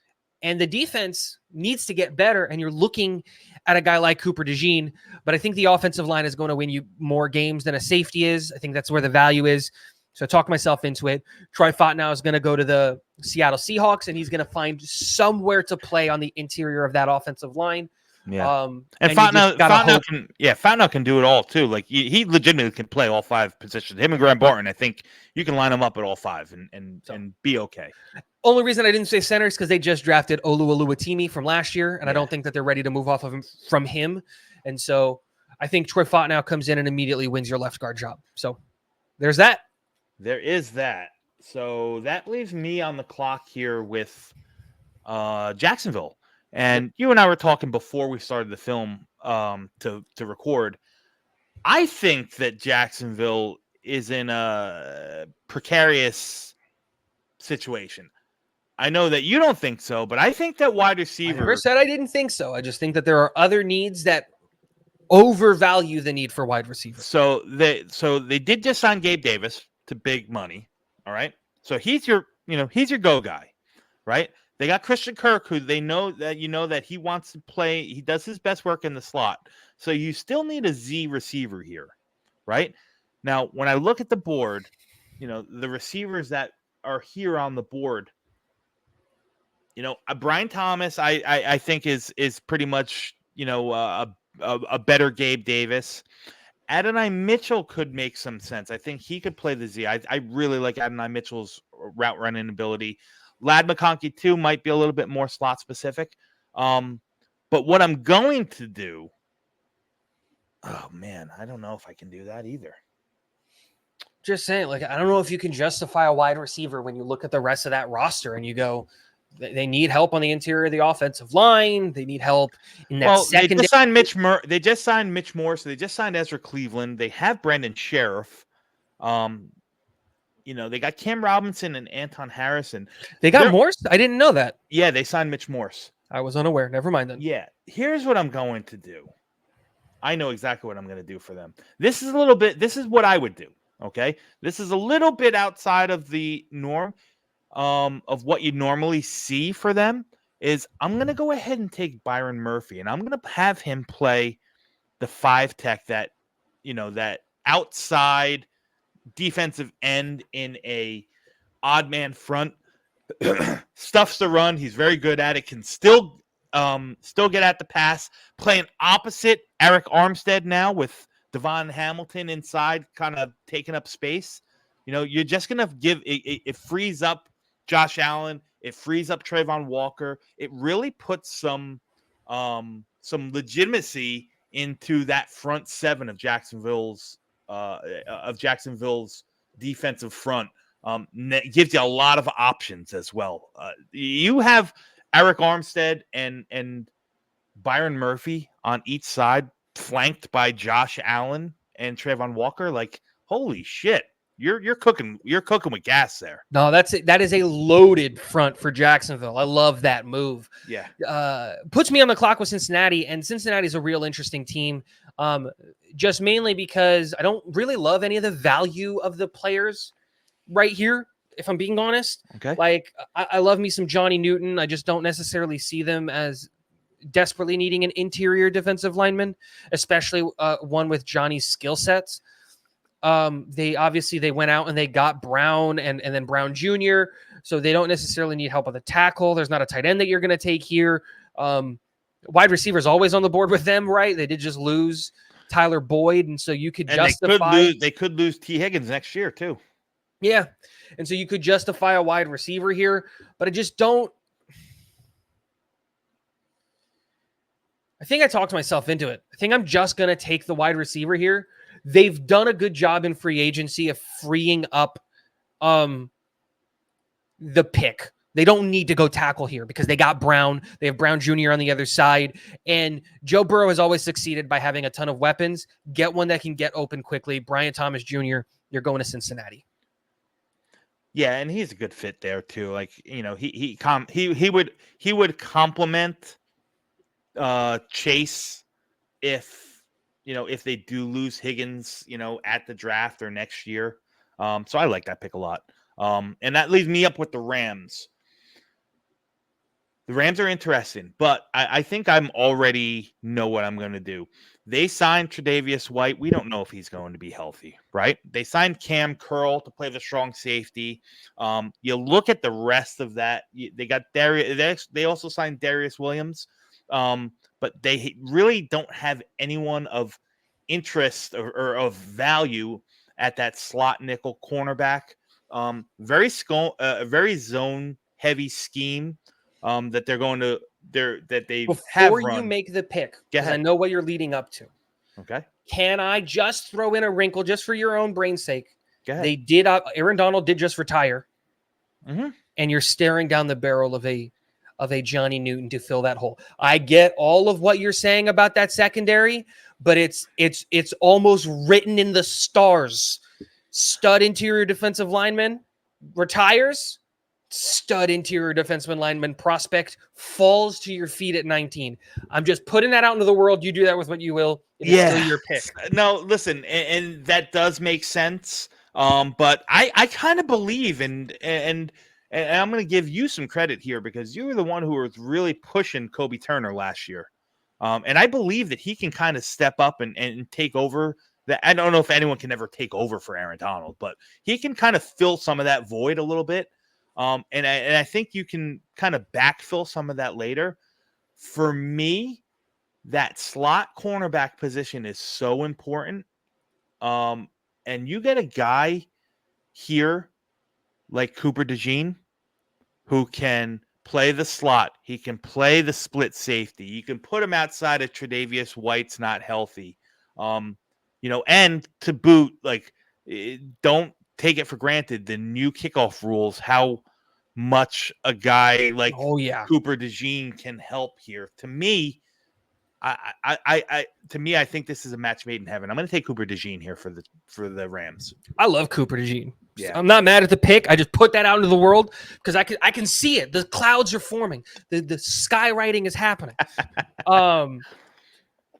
and the defense needs to get better, and you're looking at a guy like Cooper DeJean, but I think the offensive line is going to win you more games than a safety is. I think that's where the value is. So I talked myself into it. Troy Fontenot is going to go to the Seattle Seahawks, and he's going to find somewhere to play on the interior of that offensive line. Yeah. And Fontenot can do it all too. Like he legitimately can play all 5 positions. Him and Graham Barton, I think you can line them up at all 5 and be okay. Only reason I didn't say center is because they just drafted Olu Oluwatimi from last year, and I don't think that they're ready to move off of him from him. And so I think Troy Fontenot comes in and immediately wins your left guard job. So there's that. There is that. So that leaves me on the clock here with Jacksonville. And you and I were talking before we started the film to record. I think that Jacksonville is in a precarious situation. I know that you don't think so, but I think that wide receiver. I never said I didn't think so. I just think that there are other needs that overvalue the need for wide receiver. So they did just sign Gabe Davis to big money. All right. So he's your go guy, right? They got Christian Kirk, who they know that he wants to play. He does his best work in the slot. So you still need a Z receiver here, right? Now, when I look at the board, the receivers that are here on the board, Brian Thomas, I think is pretty much, a better Gabe Davis. Adonai Mitchell could make some sense. I think he could play the Z. I really like Adonai Mitchell's route running ability. Ladd McConkey, too, might be a little bit more slot specific. But what I'm going to do, oh, man, I don't know if I can do that either. Just saying, I don't know if you can justify a wide receiver when you look at the rest of that roster and you go, they need help on the interior of the offensive line. They need help in that secondary. They just signed They just signed Mitch Morse. They just signed Ezra Cleveland. They have Brandon Sheriff. They got Cam Robinson and Anton Harrison. They got Morse? I didn't know that. Yeah, they signed Mitch Morse. I was unaware. Never mind then. Yeah. Here's what I'm going to do. I know exactly what I'm going to do for them. This is what I would do. Okay. This is a little bit outside of the norm of what you normally see for them. Is I'm going to go ahead and take Byron Murphy, and I'm going to have him play the 5 tech that outside defensive end in a odd man front. Stuffs the run. He's very good at it. Can still get at the pass. Playing opposite Eric Armstead now with Devon Hamilton inside, kind of taking up space. You're just gonna give it frees up Josh Allen. It frees up Trayvon Walker. It really puts some legitimacy into that front 7 of Jacksonville's defensive front. It gives you a lot of options as well. You have Eric Armstead and Byron Murphy on each side, flanked by Josh Allen and Trayvon Walker. Like, holy shit. You're cooking with gas there. No, that is a loaded front for Jacksonville. I love that move. Yeah. Puts me on the clock with Cincinnati, and Cincinnati is a real interesting team. Just mainly because I don't really love any of the value of the players right here, if I'm being honest. Okay. I love me some Johnny Newton. I just don't necessarily see them as desperately needing an interior defensive lineman, especially one with Johnny's skill sets. They went out and they got Brown and then Brown Jr. So they don't necessarily need help with a tackle. There's not a tight end that you're going to take here. Wide receiver is always on the board with them, right? They did just lose Tyler Boyd. And so you could justify. They could lose T. Higgins next year too. Yeah. And so you could justify a wide receiver here, but I just don't. I think I talked myself into it. I think I'm just going to take the wide receiver here. They've done a good job in free agency of freeing up the pick. They don't need to go tackle here because they got Brown. They have Brown Jr. on the other side. And Joe Burrow has always succeeded by having a ton of weapons. Get one that can get open quickly. Brian Thomas Jr., you're going to Cincinnati. Yeah, and he's a good fit there too. Like, he would complement Chase if if they do lose Higgins, at the draft or next year. So I like that pick a lot. And that leaves me up with the Rams. The Rams are interesting, but I think I'm already know what I'm going to do. They signed Tre'Davious White. We don't know if he's going to be healthy, right? They signed Cam Curl to play the strong safety. You look at the rest of that. They got Darius. They also signed Darius Williams, but they really don't have anyone of interest or of value at that slot nickel cornerback. Very zone heavy scheme that they Before have you run. make the pick, Go because I ahead. know what you're leading up to, Okay. can I just throw in a wrinkle just for your own brain's sake? Go ahead. They did. Aaron Donald did just retire, Mm-hmm. and you're staring down the barrel of a Johnny Newton to fill that hole. I get all of what you're saying about that secondary, but it's almost written in the stars. Stud interior defensive lineman retires. Stud interior defenseman lineman prospect falls to your feet at 19. I'm just putting that out into the world. You do that with what you will. It is still your pick. No, listen, and that does make sense. But I kind of believe and I'm going to give you some credit here because you were the one who was really pushing Kobe Turner last year. And I believe that he can kind of step up and take over. That I don't know if anyone can ever take over for Aaron Donald, but he can kind of fill some of that void a little bit. And I think you can kind of backfill some of that later. For me, that slot cornerback position is so important. And you get a guy here like Cooper DeJean who can play the slot. He can play the split safety. You can put him outside of Tre'Davious White's not healthy. And to boot, like, don't take it for granted the new kickoff rules, how much a guy like Cooper DeJean can help here. To me, I think this is a match made in heaven. I'm going to take Cooper DeJean here for the Rams. I love Cooper DeJean. Yeah. I'm not mad at the pick. I just put that out into the world because I can see it. The clouds are forming. The skywriting is happening.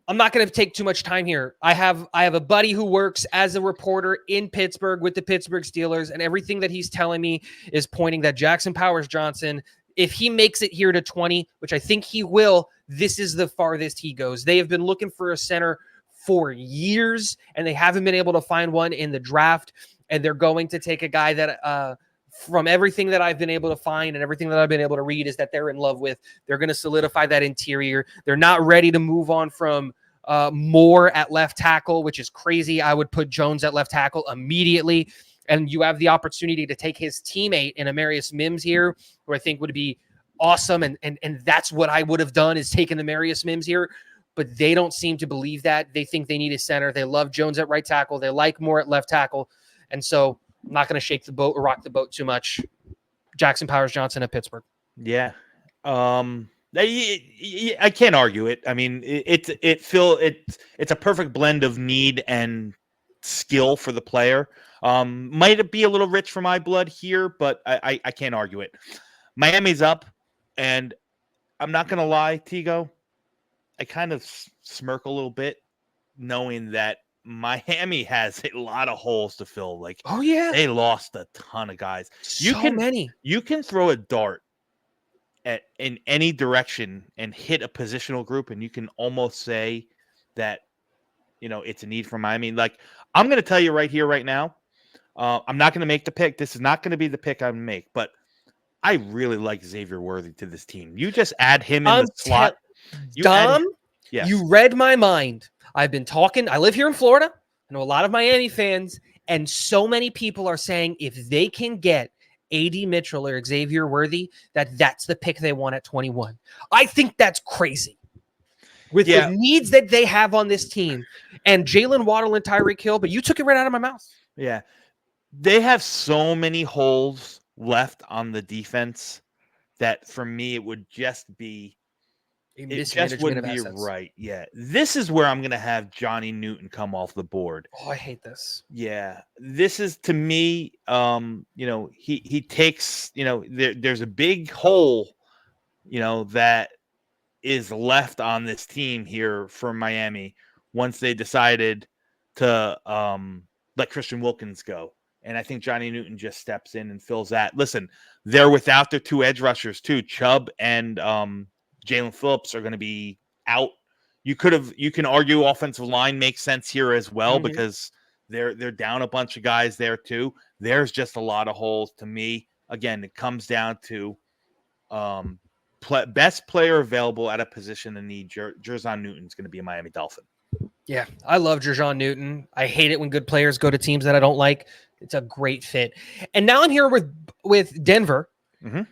I'm not going to take too much time here. I have a buddy who works as a reporter in Pittsburgh with the Pittsburgh Steelers, and everything that he's telling me is pointing that Jackson Powers-Johnson, if he makes it here to 20, which I think he will, this is the farthest he goes. They have been looking for a center for years, and they haven't been able to find one in the draft, and they're going to take a guy that from everything that I've been able to find and everything that I've been able to read is that they're in love with. They're going to solidify that interior. They're not ready to move on from Moore at left tackle, which is crazy. I would put Jones at left tackle immediately. And you have the opportunity to take his teammate in Amarius Mims here, who I think would be awesome. And that's what I would have done, is taken Amarius Mims here. But they don't seem to believe that. They think they need a center. They love Jones at right tackle. They like Moore at left tackle. And so I'm not going to shake the boat or rock the boat too much. Jackson Powers-Johnson at Pittsburgh. Yeah. I can't argue it. I mean, it's a perfect blend of need and skill for the player. Might it be a little rich for my blood here, but I can't argue it. Miami's up, and I'm not going to lie, Tigo. I kind of smirk a little bit knowing that Miami has a lot of holes to fill. Like, oh yeah, they lost a ton of guys. Many. You can throw a dart in any direction and hit a positional group, and you can almost say that it's a need for Miami. Like, I'm going to tell you right here, right now, I'm not going to make the pick. This is not going to be the pick I make, but I really like Xavier Worthy to this team. You just add him in the slot. You read my mind. I've been talking. I live here in Florida. I know a lot of Miami fans, and so many people are saying if they can get A.D. Mitchell or Xavier Worthy, that's the pick they want at 21. I think that's crazy. With the needs that they have on this team, and Jalen Waddle and Tyreek Hill, but you took it right out of my mouth. Yeah. They have so many holes left on the defense that for me it would just be A It just mismanagement of wouldn't be assets. right. Yeah. This is where I'm going to have Johnny Newton come off the board. Oh, I hate this. Yeah. This is to me, he takes, there's a big hole, that is left on this team here for Miami once they decided to let Christian Wilkins go. And I think Johnny Newton just steps in and fills that. Listen, they're without their two edge rushers too. Chubb and Jalen Phillips are going to be out. You can argue offensive line makes sense here as well because they're down a bunch of guys there too. There's just a lot of holes to me. Again, it comes down to best player available at a position in need. Jerzon Newton's going to be a Miami Dolphin. Yeah, I love Jerzon Newton. I hate it when good players go to teams that I don't like. It's a great fit. And now I'm here with Denver.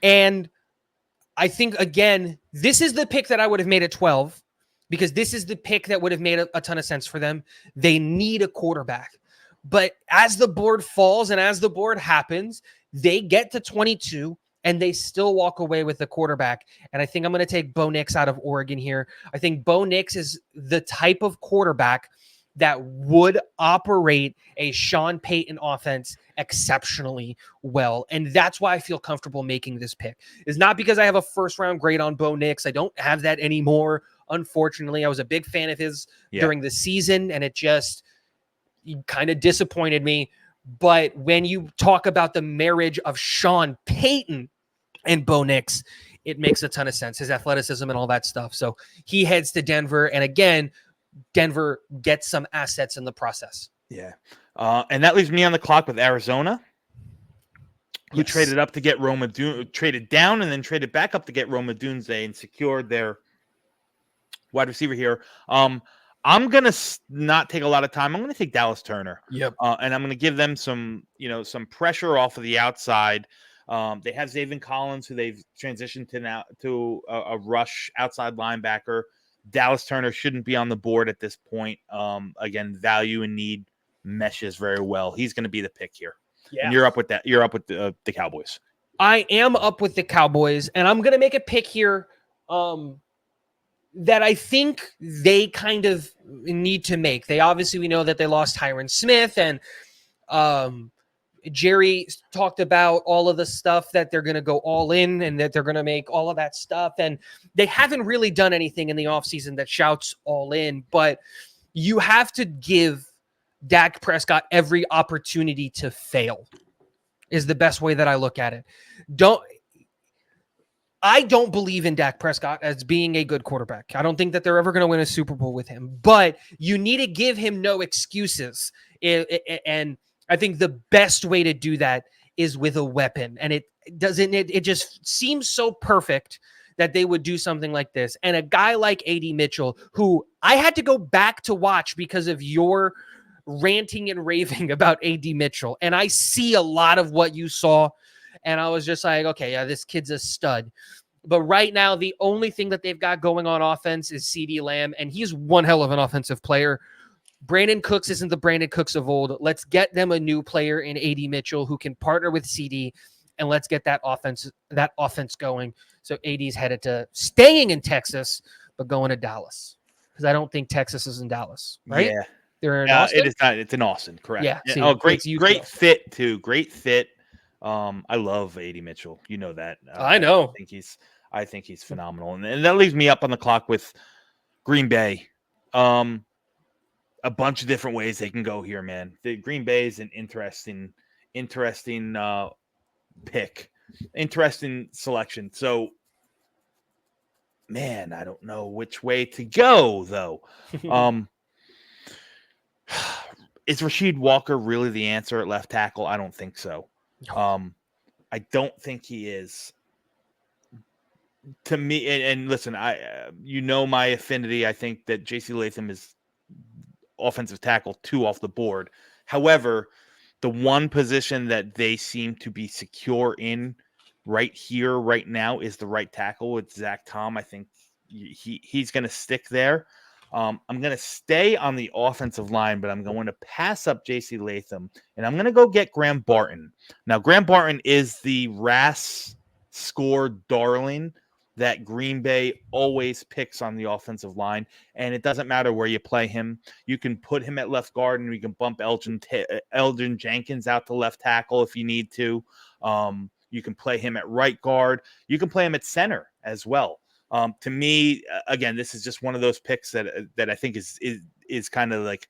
And I think, again, this is the pick that I would have made at 12 because this is the pick that would have made a ton of sense for them. They need a quarterback. But as the board falls and as the board happens, they get to 22 and they still walk away with the quarterback. And I think I'm going to take Bo Nix out of Oregon here. I think Bo Nix is the type of quarterback that would operate a Sean Payton offense exceptionally well. And that's why I feel comfortable making this pick. It's not because I have a first-round grade on Bo Nix. I don't have that anymore, unfortunately. I was a big fan of his during the season, and it just kind of disappointed me. But when you talk about the marriage of Sean Payton and Bo Nix, it makes a ton of sense, his athleticism and all that stuff. So he heads to Denver. And again, Denver gets some assets in the process. Yeah. And that leaves me on the clock with Arizona, who traded up to get traded down and then traded back up to get Roma Dunze and secured their wide receiver here. I'm going to not take a lot of time. I'm going to take Dallas Turner. Yep. And I'm going to give them some pressure off of the outside. They have Zaven Collins, who they've transitioned to a rush outside linebacker. Dallas Turner shouldn't be on the board at this point. Again, value and need meshes very well. He's going to be the pick here. Yeah. And you're up with that. You're up with the Cowboys. I am up with the Cowboys, and I'm going to make a pick here that I think they kind of need to make. We know that they lost Tyron Smith, and Jerry talked about all of the stuff that they're going to go all in and that they're going to make all of that stuff. And they haven't really done anything in the offseason that shouts all in, but you have to give Dak Prescott every opportunity to fail is the best way that I look at it. I don't believe in Dak Prescott as being a good quarterback. I don't think that they're ever going to win a Super Bowl with him, but you need to give him no excuses. And I think the best way to do that is with a weapon. And it just seems so perfect that they would do something like this. And a guy like A.D. Mitchell, who I had to go back to watch because of your ranting and raving about A.D. Mitchell. And I see a lot of what you saw. And I was just like, okay, yeah, this kid's a stud. But right now, the only thing that they've got going on offense is CeeDee Lamb. And he's one hell of an offensive player. Brandon Cooks isn't the Brandon Cooks of old. Let's get them a new player in A.D. Mitchell who can partner with CD, and let's get that offense going. So AD's headed to staying in Texas, but going to Dallas because I don't think Texas is in Dallas, right? Yeah, they're in Austin. It is not. It's in Austin, correct? Yeah. See, great fit too. Great fit. I love A.D. Mitchell. You know that. I know. I think he's phenomenal, and that leaves me up on the clock with Green Bay. A bunch of different ways they can go here, man. The Green Bay is an interesting pick, interesting selection. So, man, I don't know which way to go though. Is Rasheed Walker really the answer at left tackle? I don't think so. I don't think he is. To me, and listen, my affinity. I think that J.C. Latham is offensive tackle 2 off the board. However, the one position that they seem to be secure in right here, right now, is the right tackle with Zach Tom. I think he's going to stick there. I'm going to stay on the offensive line, but I'm going to pass up J.C. Latham, and I'm going to go get Graham Barton. Now, Graham Barton is the RAS score darling that Green Bay always picks on the offensive line, and it doesn't matter where you play him. You can put him at left guard, and we can bump Elgin Jenkins out to left tackle if you need to. You can play him at right guard. You can play him at center as well. To me, again, this is just one of those picks that I think is kind of like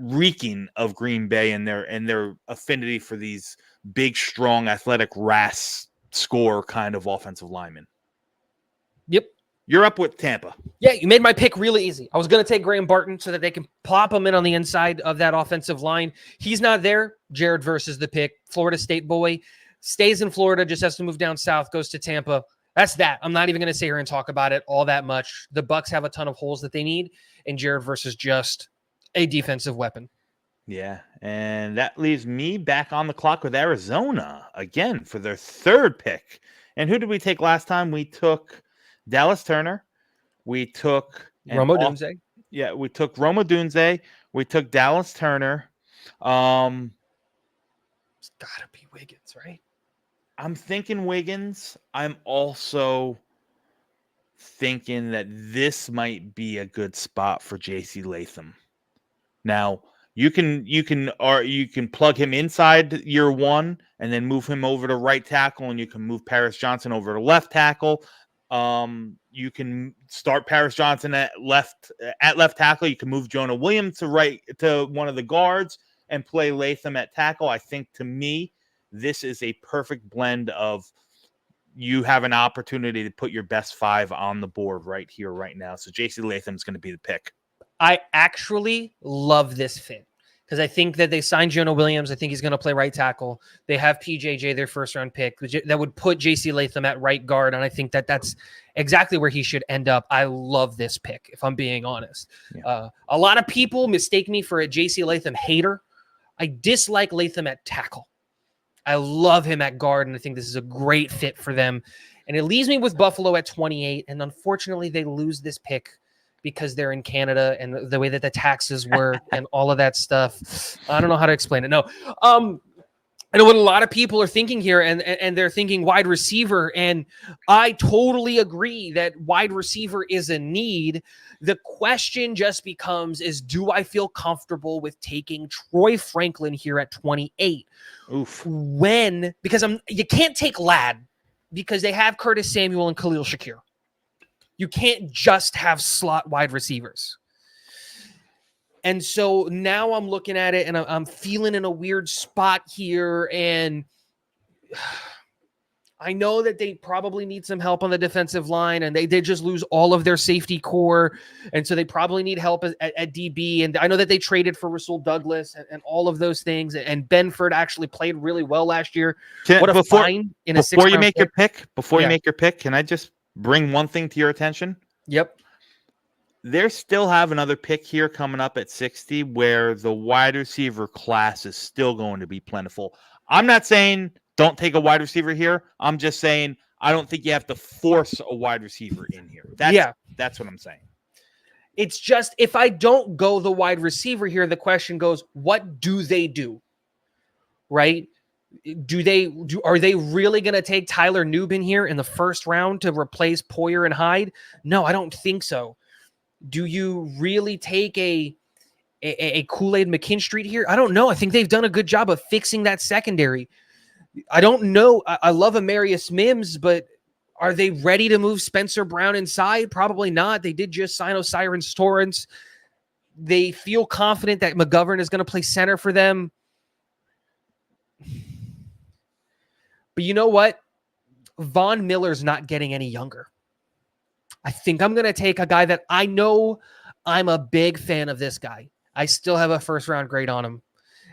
reeking of Green Bay and their affinity for these big, strong, athletic, RAS score kind of offensive linemen. Yep. You're up with Tampa. Yeah, you made my pick really easy. I was going to take Graham Barton so that they can plop him in on the inside of that offensive line. He's not there. Jared versus the pick. Florida State boy. Stays in Florida, just has to move down south, goes to Tampa. That's that. I'm not even going to sit here and talk about it all that much. The Bucs have a ton of holes that they need, and Jared versus just a defensive weapon. Yeah, and that leaves me back on the clock with Arizona again for their third pick. And who did we take last time? We took Dallas Turner. We took Rome Odunze. Yeah, we took Rome Odunze. We took Dallas Turner. It's got to be Wiggins, right? I'm thinking Wiggins. I'm also thinking that this might be a good spot for JC Latham. Now, you can plug him inside year one and then move him over to right tackle, and you can move Paris Johnson over to left tackle. You can start Paris Johnson at left tackle. You can move Jonah Williams to one of the guards and play Latham at tackle. I think, to me, this is a perfect blend of you have an opportunity to put your best five on the board right here, right now. So JC Latham is going to be the pick. I actually love this fit because I think that they signed Jonah Williams. I think he's going to play right tackle. They have PJJ, their first round pick, that would put JC Latham at right guard. And I think that that's exactly where he should end up. I love this pick, if I'm being honest. Yeah. A lot of people mistake me for a JC Latham hater. I dislike Latham at tackle. I love him at guard, and I think this is a great fit for them. And it leaves me with Buffalo at 28. And unfortunately, they lose this pick because they're in Canada and the way that the taxes work and all of that stuff. I don't know how to explain it. No. I know what a lot of people are thinking here, and they're thinking wide receiver. And I totally agree that wide receiver is a need. The question just becomes do I feel comfortable with taking Troy Franklin here at 28? Oof. Because you can't take Ladd because they have Curtis Samuel and Khalil Shakir. You can't just have slot wide receivers. And so now I'm looking at it and I'm feeling in a weird spot here. And I know that they probably need some help on the defensive line, and they just lose all of their safety core. And so they probably need help at DB. And I know that they traded for Rasul Douglas and all of those things. And Benford actually played really well last year. Before you make your pick, can I just bring one thing to your attention? Yep. They still have another pick here coming up at 60 where the wide receiver class is still going to be plentiful. I'm not saying don't take a wide receiver here. I'm just saying I don't think you have to force a wide receiver in here. That's what I'm saying. It's just if I don't go the wide receiver here, the question goes, what do they do? Right? Are they really going to take Tyler Nubin here in the first round to replace Poyer and Hyde? No, I don't think so. Do you really take a Kool-Aid McKinstry here? I don't know. I think they've done a good job of fixing that secondary. I don't know. I love Amarius Mims, but are they ready to move Spencer Brown inside? Probably not. They did just sign Osiris Torrance. They feel confident that McGovern is going to play center for them. But you know what? Von Miller's not getting any younger. I think I'm going to take a guy that I know I'm a big fan of this guy. I still have a first round grade on him.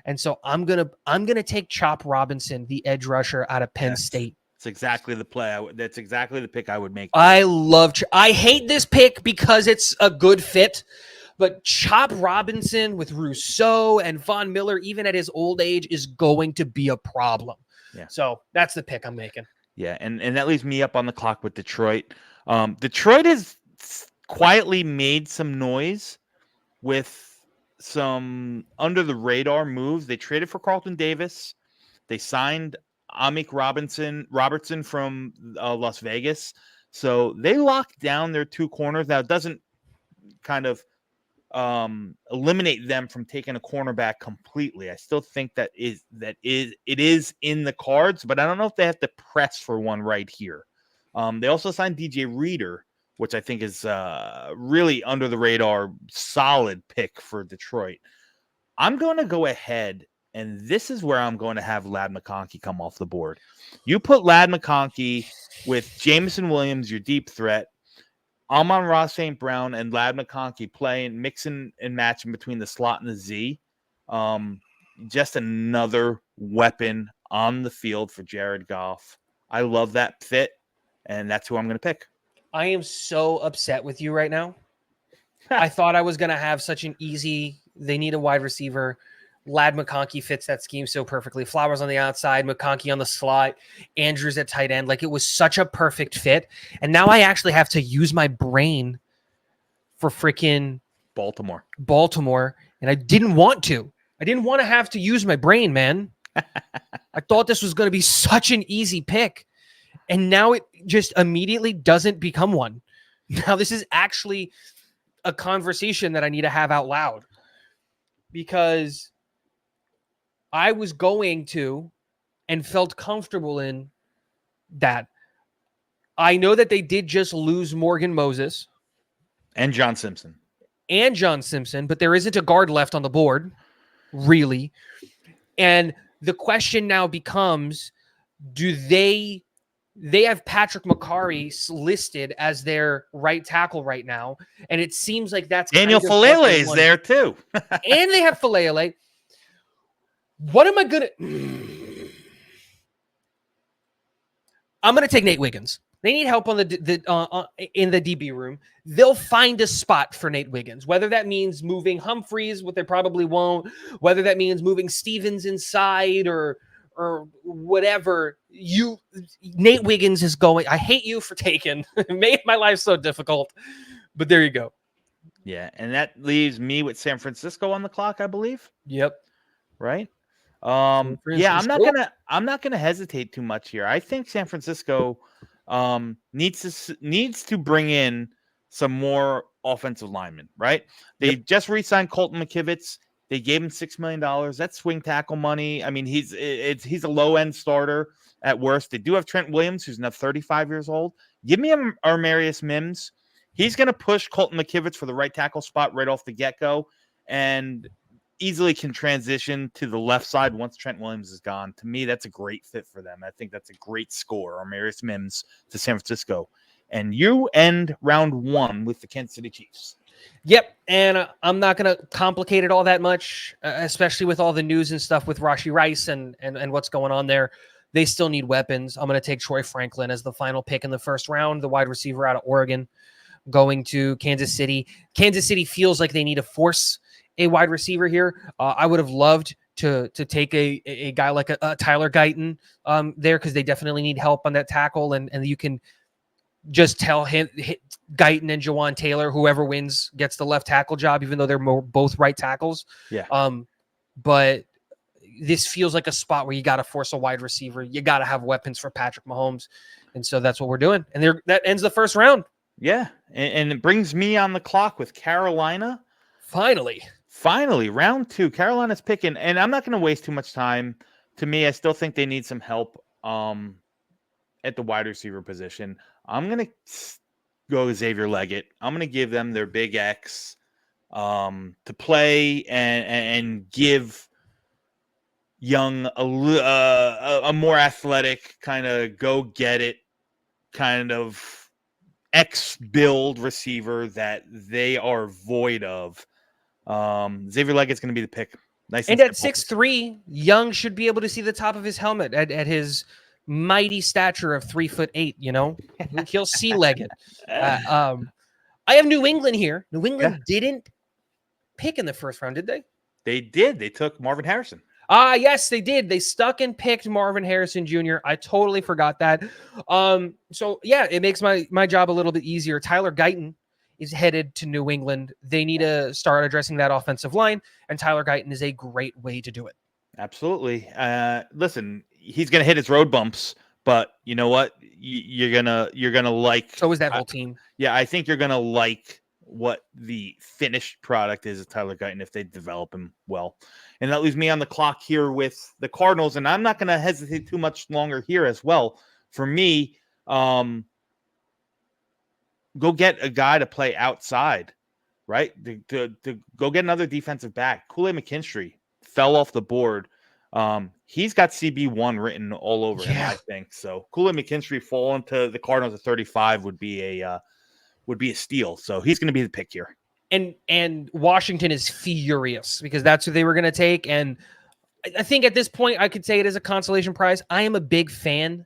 And so I'm going to take Chop Robinson, the edge rusher out of Penn State. That's exactly the play. That's exactly the pick I would make. I hate this pick because it's a good fit, but Chop Robinson with Rousseau and Von Miller, even at his old age, is going to be a problem. Yeah. So that's the pick I'm making. Yeah. And that leaves me up on the clock with Detroit. Detroit has quietly made some noise with some under the radar moves. They traded for Carlton Davis. They signed Amik Robertson from Las Vegas. So they locked down their two corners. Now, it doesn't kind of eliminate them from taking a cornerback completely. I still think it is in the cards, but I don't know if they have to press for one right here. They also signed DJ Reader, which I think is really under the radar, solid pick for Detroit. I'm going to go ahead, and this is where I'm going to have Ladd McConkey come off the board. You put Ladd McConkey with Jameson Williams, your deep threat, Amon-Ra St. Brown and Ladd McConkey playing, mixing and matching between the slot and the Z. Just another weapon on the field for Jared Goff. I love that fit, and that's who I'm going to pick. I am so upset with you right now. I thought I was going to have such an easy, they need a wide receiver. Ladd McConkey fits that scheme so perfectly. Flowers on the outside, McConkey on the slot, Andrews at tight end. Like, it was such a perfect fit. And now I actually have to use my brain for freaking Baltimore. And I didn't want to. I didn't want to have to use my brain, man. I thought this was going to be such an easy pick. And now it just immediately doesn't become one. Now this is actually a conversation that I need to have out loud, because I was going to and felt comfortable in that. I know that they did just lose Morgan Moses. And John Simpson, but there isn't a guard left on the board, really. And the question now becomes, do they have Patrick McCarry listed as their right tackle right now, and it seems like that's Daniel Falele is there too. And they have Falele. What am I going to... I'm going to take Nate Wiggins. They need help on in the DB room. They'll find a spot for Nate Wiggins, whether that means moving Humphreys, what they probably won't, whether that means moving Stevens inside or whatever. Nate Wiggins is going. I hate you for taking. It made my life so difficult, but there you go. Yeah, and that leaves me with San Francisco on the clock, I believe. Yep. Right. Yeah, I'm not gonna hesitate too much here. I think San Francisco needs to bring in some more offensive linemen. Right. They just re-signed Colton McKivitz. They gave him $6 million. That's swing tackle money. I mean, he's a low end starter at worst. They do have Trent Williams, who's now 35 years old. Give me Armarius Mims. He's going to push Colton McKivitz for the right tackle spot right off the get go, and easily can transition to the left side once Trent Williams is gone. To me, that's a great fit for them. I think that's a great score. Armarius Mims to San Francisco, and you end round one with the Kansas City Chiefs. Yep, and I'm not going to complicate it all that much, especially with all the news and stuff with Rashee Rice and what's going on there. They still need weapons. I'm going to take Troy Franklin as the final pick in the first round, the wide receiver out of Oregon, going to Kansas City. Kansas City feels like they need to force a wide receiver here. I would have loved to take a guy like a Tyler Guyton there, because they definitely need help on that tackle, and you can just tell him Guyton and Jawan Taylor, whoever wins gets the left tackle job, even though they're both right tackles. Yeah. But this feels like a spot where you got to force a wide receiver. You got to have weapons for Patrick Mahomes. And so that's what we're doing. And that ends the first round. Yeah. And it brings me on the clock with Carolina. Finally, round two. Carolina's picking, and I'm not going to waste too much time. To me, I still think they need some help at the wide receiver position. I'm going to go Xavier Leggett. I'm going to give them their big X to play and give Young a more athletic, kind of go get it, kind of X build receiver that they are void of. Xavier Leggett's going to be the pick. Nice and at 6'3", Young should be able to see the top of his helmet at his mighty stature of 3'8". You know, he'll see Leggett. I have New England here. New England didn't pick in the first round, did they? They did. They took Marvin Harrison. Yes, they did. They stuck and picked Marvin Harrison Jr. I totally forgot that. So yeah, it makes my job a little bit easier. Tyler Guyton is headed to New England. They need to start addressing that offensive line, and Tyler Guyton is a great way to do it. Absolutely. Listen, he's going to hit his road bumps, but you know what? you're gonna like. So is that whole team. Yeah, I think you're gonna like what the finished product is of Tyler Guyton if they develop him well. And that leaves me on the clock here with the Cardinals, and I'm not gonna hesitate too much longer here as well. For me, go get a guy to play outside, right? To go get another defensive back. Kool-Aid McKinstry fell off the board. He's got CB1 written all over him, I think. So Kool-Aid McKinstry falling to the Cardinals at 35 would be a steal. So he's going to be the pick here. And Washington is furious because that's who they were going to take. And I think at this point, I could say it as a consolation prize. I am a big fan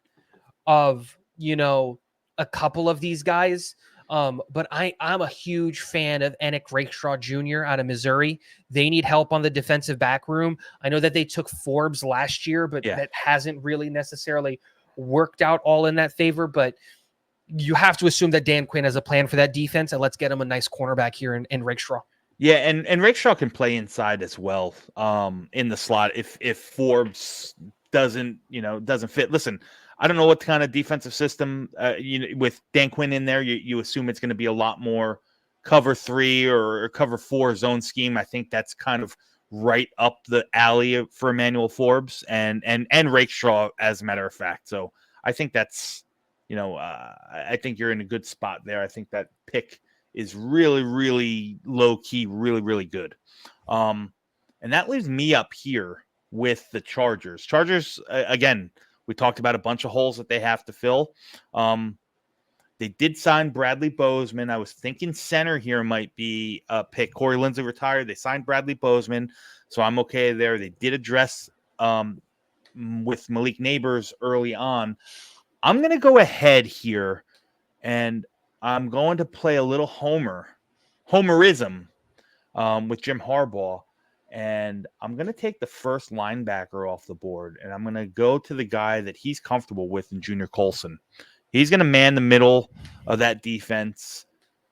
of, a couple of these guys. But I'm a huge fan of Enoch Rakestraw Jr. out of Missouri. They need help on the defensive back room. I know that they took Forbes last year, but that hasn't really necessarily worked out all in that favor. But you have to assume that Dan Quinn has a plan for that defense, and let's get him a nice cornerback here in Rakestraw. Yeah, and Rakestraw can play inside as well, in the slot if Forbes doesn't fit. Listen, I don't know what kind of defensive system with Dan Quinn in there. You assume it's going to be a lot more cover 3 or cover 4 zone scheme. I think that's kind of right up the alley for Emmanuel Forbes and Rakestraw, as a matter of fact. So I think that's I think you're in a good spot there. I think that pick is really, really low key, really, really good. And that leaves me up here with the Chargers. Chargers, again, we talked about a bunch of holes that they have to fill. They did sign Bradley Bozeman. I was thinking center here might be a pick. Corey Lindsey retired. They signed Bradley Bozeman, so I'm okay there. They did address with Malik Neighbors early on. I'm going to go ahead here, and I'm going to play a little homerism with Jim Harbaugh, and I'm going to take the first linebacker off the board, and I'm going to go to the guy that he's comfortable with in Junior Colson. He's going to man the middle of that defense,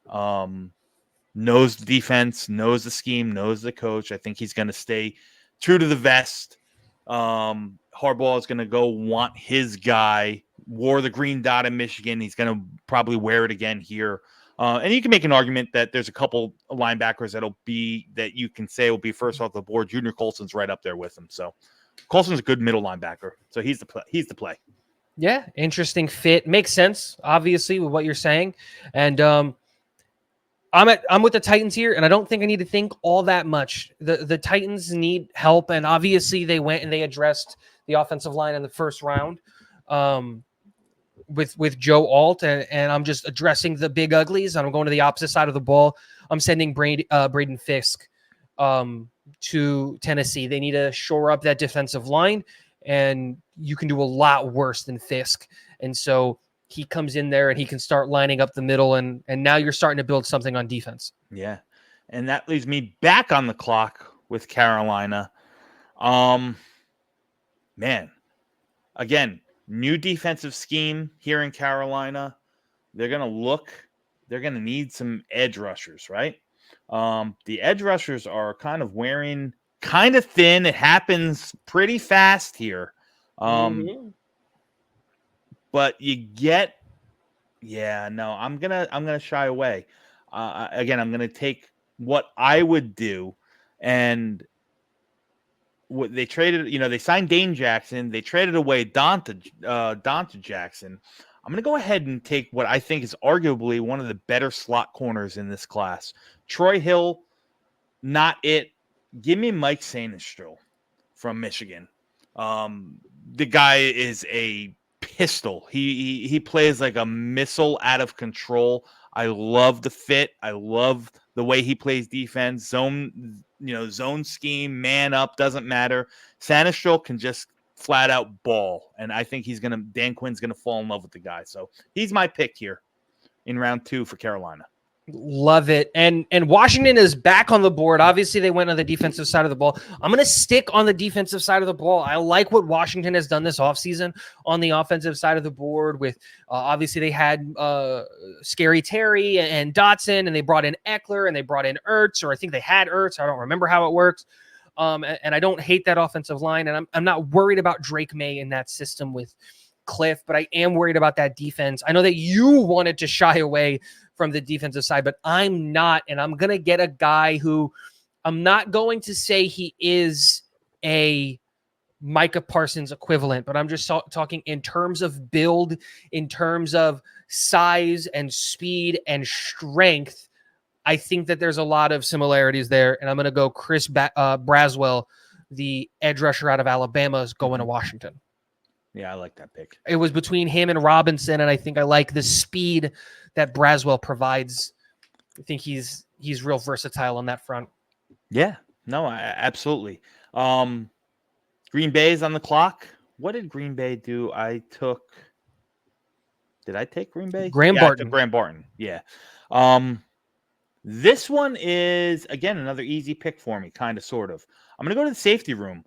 knows the defense, knows the scheme, knows the coach. I think he's going to stay true to the vest. Harbaugh is going to go want his guy. Wore the green dot in Michigan. He's going to probably wear it again here. And you can make an argument that there's a couple of linebackers that you can say will be first off the board. Junior Colson's right up there with him. So Colson's a good middle linebacker. So he's the play. Yeah, interesting fit. Makes sense, obviously, with what you're saying. And I'm with the Titans here, and I don't think I need to think all that much. The Titans need help, and obviously they went and they addressed the offensive line in the first round. With Joe Alt, and I'm just addressing the big uglies, and I'm going to the opposite side of the ball. I'm sending Braden Fisk to Tennessee. They need to shore up that defensive line, and you can do a lot worse than Fisk. And so he comes in there and he can start lining up the middle, and now you're starting to build something on defense. Yeah, and that leaves me back on the clock with Carolina. Man, again, new defensive scheme here in Carolina. They're going to need some edge rushers, right? The edge rushers are kind of wearing kind of thin. It happens pretty fast here. But you get, I'm going to shy away. Again, I'm going to take what I would do, and what they traded, they signed Dane Jackson. They traded away Donta Jackson. I'm going to go ahead and take what I think is arguably one of the better slot corners in this class. Troy Hill, not it. Give me Mike Sainistro from Michigan. The guy is a pistol. He plays like a missile out of control. I love the fit. I love the way he plays defense. Zone scheme, man up, doesn't matter. Sainistro can just flat out ball, and I think Dan Quinn's gonna fall in love with the guy. So he's my pick here in round 2 for Carolina. Love it. And Washington is back on the board. Obviously, they went on the defensive side of the ball. I'm going to stick on the defensive side of the ball. I like what Washington has done this offseason on the offensive side of the board with, obviously, they had Scary Terry and Dotson, and they brought in Eckler, and they brought in Ertz, or I think they had Ertz. I don't remember how it works. And I don't hate that offensive line, and I'm not worried about Drake May in that system with cliff, but I am worried about that defense. I know that you wanted to shy away from the defensive side, but I'm not. And I'm going to get a guy who I'm not going to say he is a Micah Parsons equivalent, but I'm just talking in terms of build, in terms of size and speed and strength. I think that there's a lot of similarities there, and I'm going to go Chris Braswell, the edge rusher out of Alabama, is going to Washington. Yeah, I like that pick. It was between him and Robinson, and I think I like the speed that Braswell provides. I think he's real versatile on that front. Yeah, no, absolutely. Green Bay's on the clock. What did Green Bay do? Did I take Green Bay? Graham I Barton. took Graham Barton. Yeah. This one is, again, another easy pick for me, kind of, sort of. I'm going to go to the safety room.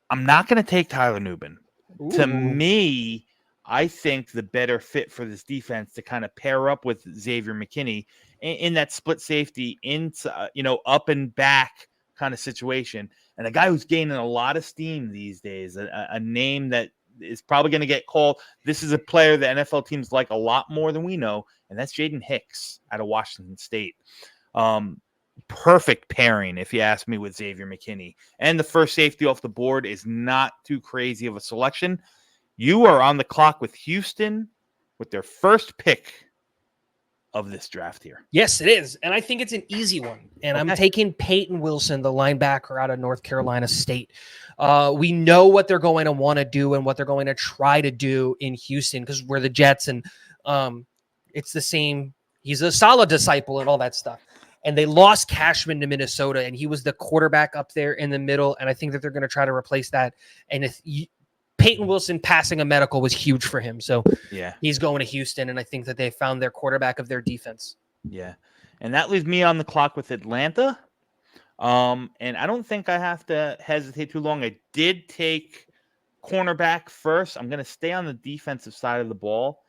I'm not going to take Tyler Nubin. Ooh. To me, I think the better fit for this defense to kind of pair up with Xavier McKinney in that split safety, up and back kind of situation. And a guy who's gaining a lot of steam these days, a name that is probably going to get called. This is a player the NFL teams like a lot more than we know, and that's Jaden Hicks out of Washington State. Perfect pairing, if you ask me, with Xavier McKinney. And the first safety off the board is not too crazy of a selection. You are on the clock with Houston with their first pick of this draft here. Yes, it is. And I think it's an easy one. And I'm taking Peyton Wilson, the linebacker out of North Carolina State. We know what they're going to want to do and what they're going to try to do in Houston because we're the Jets and it's the same. He's a solid disciple and all that stuff. And they lost Cashman to Minnesota, and he was the quarterback up there in the middle. And I think that they're going to try to replace that. And if Peyton Wilson passing a medical was huge for him. So yeah, he's going to Houston, and I think that they found their quarterback of their defense. Yeah. And that leaves me on the clock with Atlanta. And I don't think I have to hesitate too long. I did take cornerback first. I'm going to stay on the defensive side of the ball.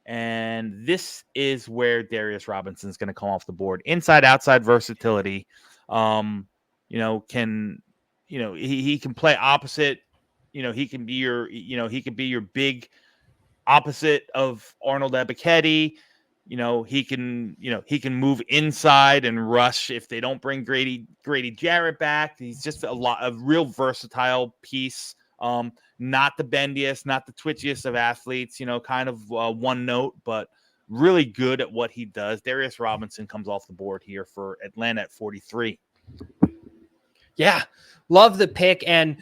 And this is where Darius Robinson is going to come off the board. Inside, outside versatility. He can play opposite. He can be your big opposite of Arnold Ebiketie. He can move inside and rush if they don't bring Grady Jarrett back. He's just a real versatile piece. Not the bendiest, not the twitchiest of athletes, kind of one note, but really good at what he does. Darius Robinson comes off the board here for Atlanta at 43. Yeah, love the pick. And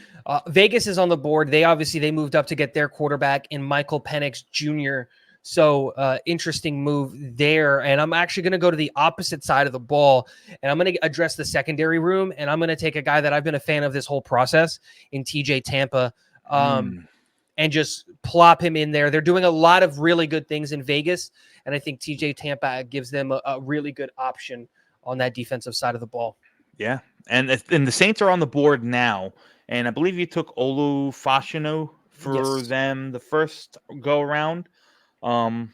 Vegas is on the board. They moved up to get their quarterback in Michael Penix Jr., So interesting move there. And I'm actually going to go to the opposite side of the ball, and I'm going to address the secondary room, and I'm going to take a guy that I've been a fan of this whole process in TJ Tampa and just plop him in there. They're doing a lot of really good things in Vegas, and I think TJ Tampa gives them a really good option on that defensive side of the ball. Yeah, and the Saints are on the board now, and I believe you took Olu Fashanu for them the first go-around. For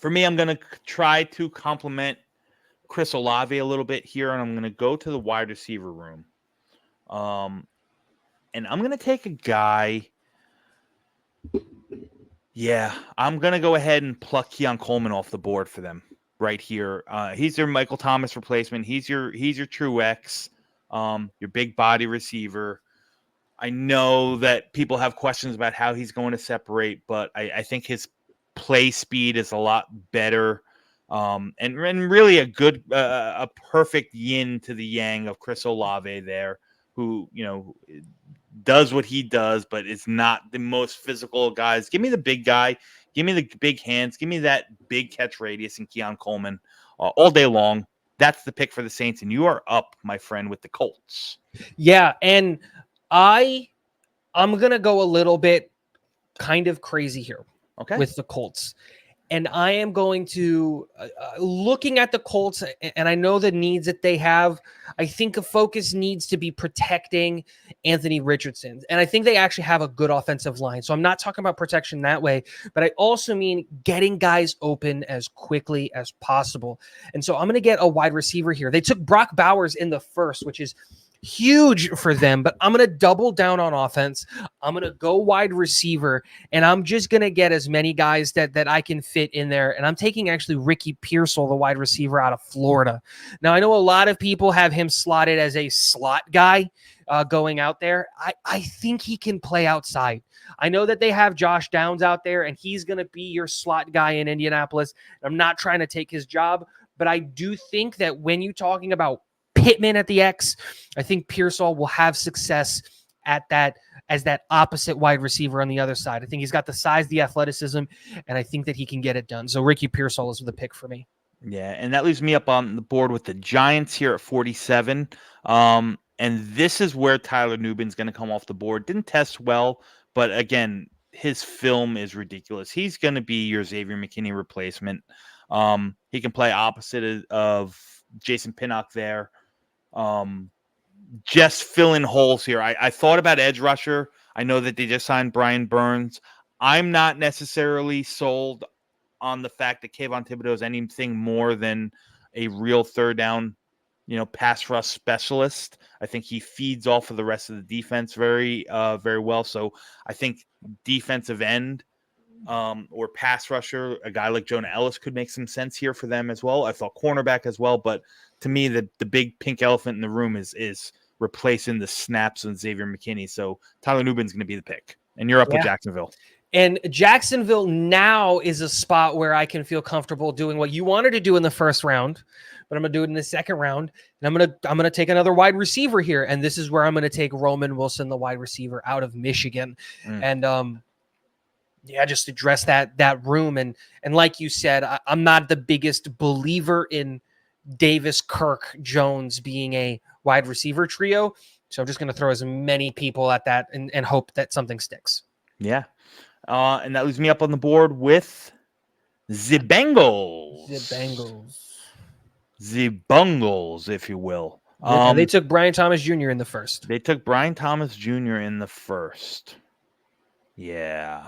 me, I'm going to try to complement Chris Olave a little bit here, and I'm going to go to the wide receiver room. And I'm going to take a guy. Yeah, I'm going to go ahead and pluck Keon Coleman off the board for them right here. He's your Michael Thomas replacement. He's your true X, your big body receiver. I know that people have questions about how he's going to separate, but I think his play speed is a lot better. And really a perfect yin to the yang of Chris Olave there, who, does what he does, but it's not the most physical guys. Give me the big guy. Give me the big hands. Give me that big catch radius in Keon Coleman all day long. That's the pick for the Saints, and you are up, my friend, with the Colts. Yeah, and I'm going to go a little bit kind of crazy here with the Colts. And I am going to, looking at the Colts, and I know the needs that they have, I think a focus needs to be protecting Anthony Richardson. And I think they actually have a good offensive line. So I'm not talking about protection that way, but I also mean getting guys open as quickly as possible. And so I'm going to get a wide receiver here. They took Brock Bowers in the first, which is huge for them. But I'm going to double down on offense. I'm going to go wide receiver, and I'm just going to get as many guys that I can fit in there. And I'm taking actually Ricky Pearsall, the wide receiver out of Florida. Now, I know a lot of people have him slotted as a slot guy going out there. I think he can play outside. I know that they have Josh Downs out there, and he's going to be your slot guy in Indianapolis. I'm not trying to take his job, but I do think that when you're talking about Pittman at the X, I think Pearsall will have success at that as that opposite wide receiver on the other side. I think he's got the size, the athleticism, and I think that he can get it done. So Ricky Pearsall is the pick for me. Yeah, and that leaves me up on the board with the Giants here at 47. And this is where Tyler Nubin's going to come off the board. Didn't test well, but again, his film is ridiculous. He's going to be your Xavier McKinney replacement. He can play opposite of Jason Pinnock there. Just fill in holes here. I thought about edge rusher. I know that they just signed Brian Burns. I'm not necessarily sold on the fact that Kayvon Thibodeau is anything more than a real third down, pass rush specialist. I think he feeds off of the rest of the defense very well. So I think defensive end or pass rusher, a guy like Jonah Ellis could make some sense here for them as well. I thought cornerback as well, but to me, the big pink elephant in the room is replacing the snaps on Xavier McKinney. So Tyler Nubin's going to be the pick, and you're up with Jacksonville. And Jacksonville now is a spot where I can feel comfortable doing what you wanted to do in the first round, but I'm going to do it in the second round. And I'm going to take another wide receiver here. And this is where I'm going to take Roman Wilson, the wide receiver out of Michigan. And just address that room. And like you said, I'm not the biggest believer in Davis, Kirk, Jones being a wide receiver trio. So I'm just going to throw as many people at that and hope that something sticks. Yeah. And that leaves me up on the board with the Bengals. The Bungles, if you will. They took Brian Thomas Jr. in the first. Yeah.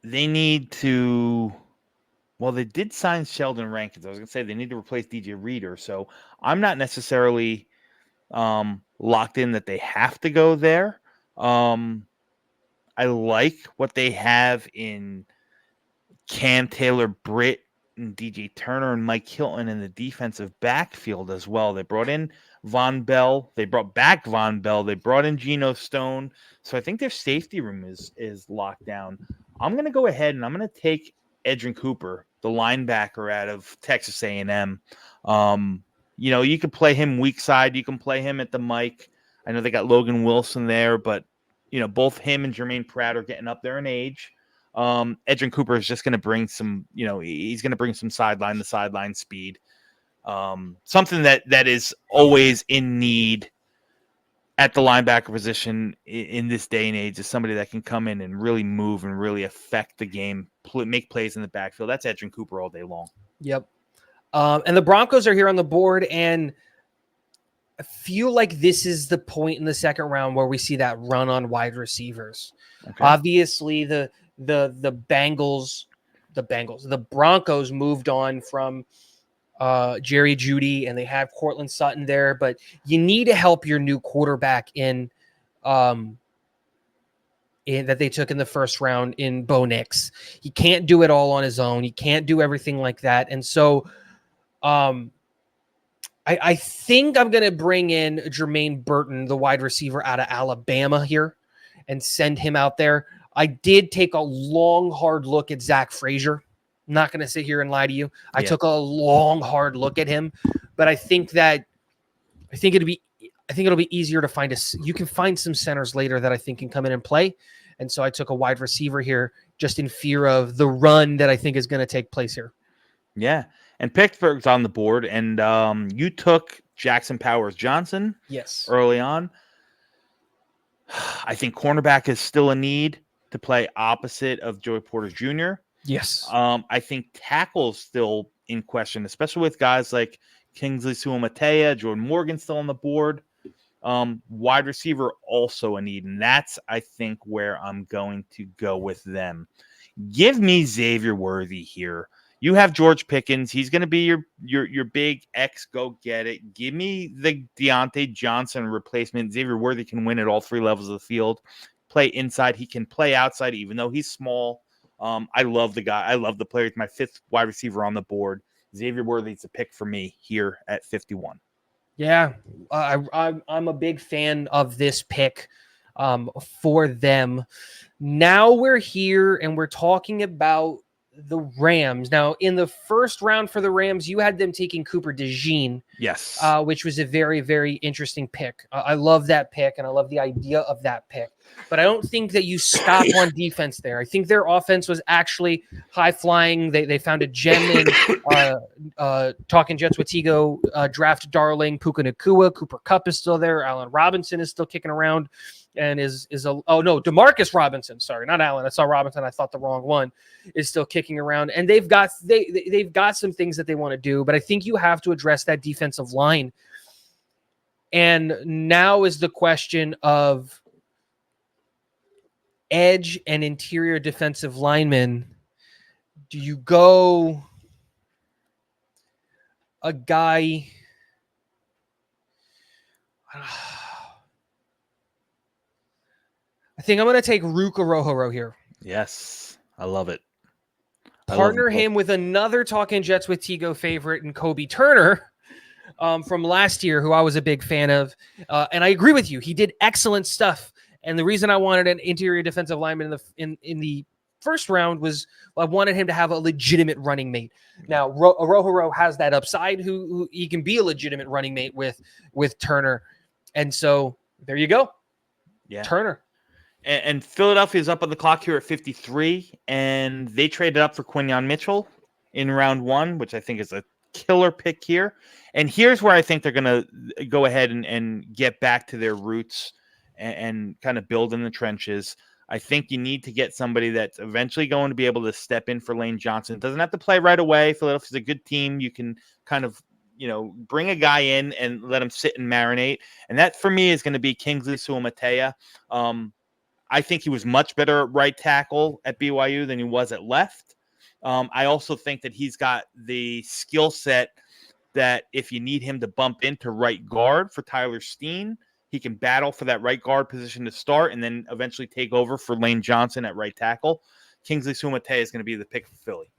They need to... Well, they did sign Sheldon Rankins. I was going to say they need to replace DJ Reader. So I'm not necessarily... locked in that they have to go there. I like what they have in Cam Taylor-Britt and DJ Turner and Mike Hilton in the defensive backfield as well. They brought in Von Bell. They brought back Von Bell. They brought in Geno Stone. So I think their safety room is locked down. I'm going to go ahead and I'm going to take Edrin Cooper, the linebacker out of Texas A&M. You can play him weak side. You can play him at the mic. I know they got Logan Wilson there, but, both him and Jermaine Pratt are getting up there in age. Edrin Cooper is just going to bring some, he's going to bring some sideline speed. Something that is always in need at the linebacker position in this day and age is somebody that can come in and really move and really affect the game, make plays in the backfield. That's Edrin Cooper all day long. Yep. And the Broncos are here on the board, and I feel like this is the point in the second round where we see that run on wide receivers. Okay. Obviously, the Broncos moved on from Jerry Jeudy, and they have Cortland Sutton there, but you need to help your new quarterback in that they took in the first round in Bo Nix. He can't do it all on his own. He can't do everything like that, and so. I think I'm going to bring in Jermaine Burton, the wide receiver out of Alabama here, and send him out there. I did take a long, hard look at Zach Frazier. I'm not going to sit here and lie to you. I took a long, hard look at him, but I think it'll be easier to find you can find some centers later that I think can come in and play. And so I took a wide receiver here just in fear of the run that I think is going to take place here. Yeah. And Pittsburgh's on the board, and you took Jackson Powers Johnson early on. I think cornerback is still a need to play opposite of Joey Porter Jr. Yes. I think tackle is still in question, especially with guys like Kingsley Suamataia, Jordan Morgan still on the board. Wide receiver also a need, and that's, I think, where I'm going to go with them. Give me Xavier Worthy here. You have George Pickens. He's going to be your big X go get it. Give me the Deontay Johnson replacement. Xavier Worthy can win at all three levels of the field. Play inside. He can play outside, even though he's small. I love the guy. I love the player. He's my fifth wide receiver on the board. Xavier Worthy's a pick for me here at 51. Yeah, I'm a big fan of this pick for them. Now we're here and we're talking about the Rams. Now, in the first round for the Rams, you had them taking Cooper DeJean, Yes. which was a very, very interesting pick. I love that pick, and I love the idea of that pick. But I don't think that you stop on defense there. I think their offense was actually high flying. They found a gem in Talking Jets with Tigo, draft darling Puka Nacua. Cooper Kupp is still there. Allen Robinson is still kicking around. And Demarcus Robinson. Sorry, not Allen. I saw Robinson. I thought the wrong one. Is still kicking around, and they've got some things that they want to do. But I think you have to address that defensive line. And now is the question of edge and interior defensive linemen. Do you go a guy? I think I'm going to take Ruka Rohoro here. Yes, I love it. Partner him with another Talking Jets with Tigo favorite and Kobe Turner from last year, who I was a big fan of. And I agree with you. He did excellent stuff. And the reason I wanted an interior defensive lineman in the first round was I wanted him to have a legitimate running mate. Now, Rohoro has that upside, who he can be a legitimate running mate with Turner. And so there you go. Yeah. Turner. And Philadelphia's up on the clock here at 53, and they traded up for Quinyon Mitchell in round 1, which I think is a killer pick here. And here's where I think they're going to go ahead and get back to their roots and kind of build in the trenches. I think you need to get somebody that's eventually going to be able to step in for Lane Johnson. Doesn't have to play right away. Philadelphia's a good team. You can kind of, bring a guy in and let him sit and marinate. And that, for me, is going to be Kingsley Suamataia. I think he was much better at right tackle at BYU than he was at left. I also think that he's got the skill set that if you need him to bump into right guard for Tyler Steen, he can battle for that right guard position to start and then eventually take over for Lane Johnson at right tackle. Kingsley Suamataia is going to be the pick for Philly.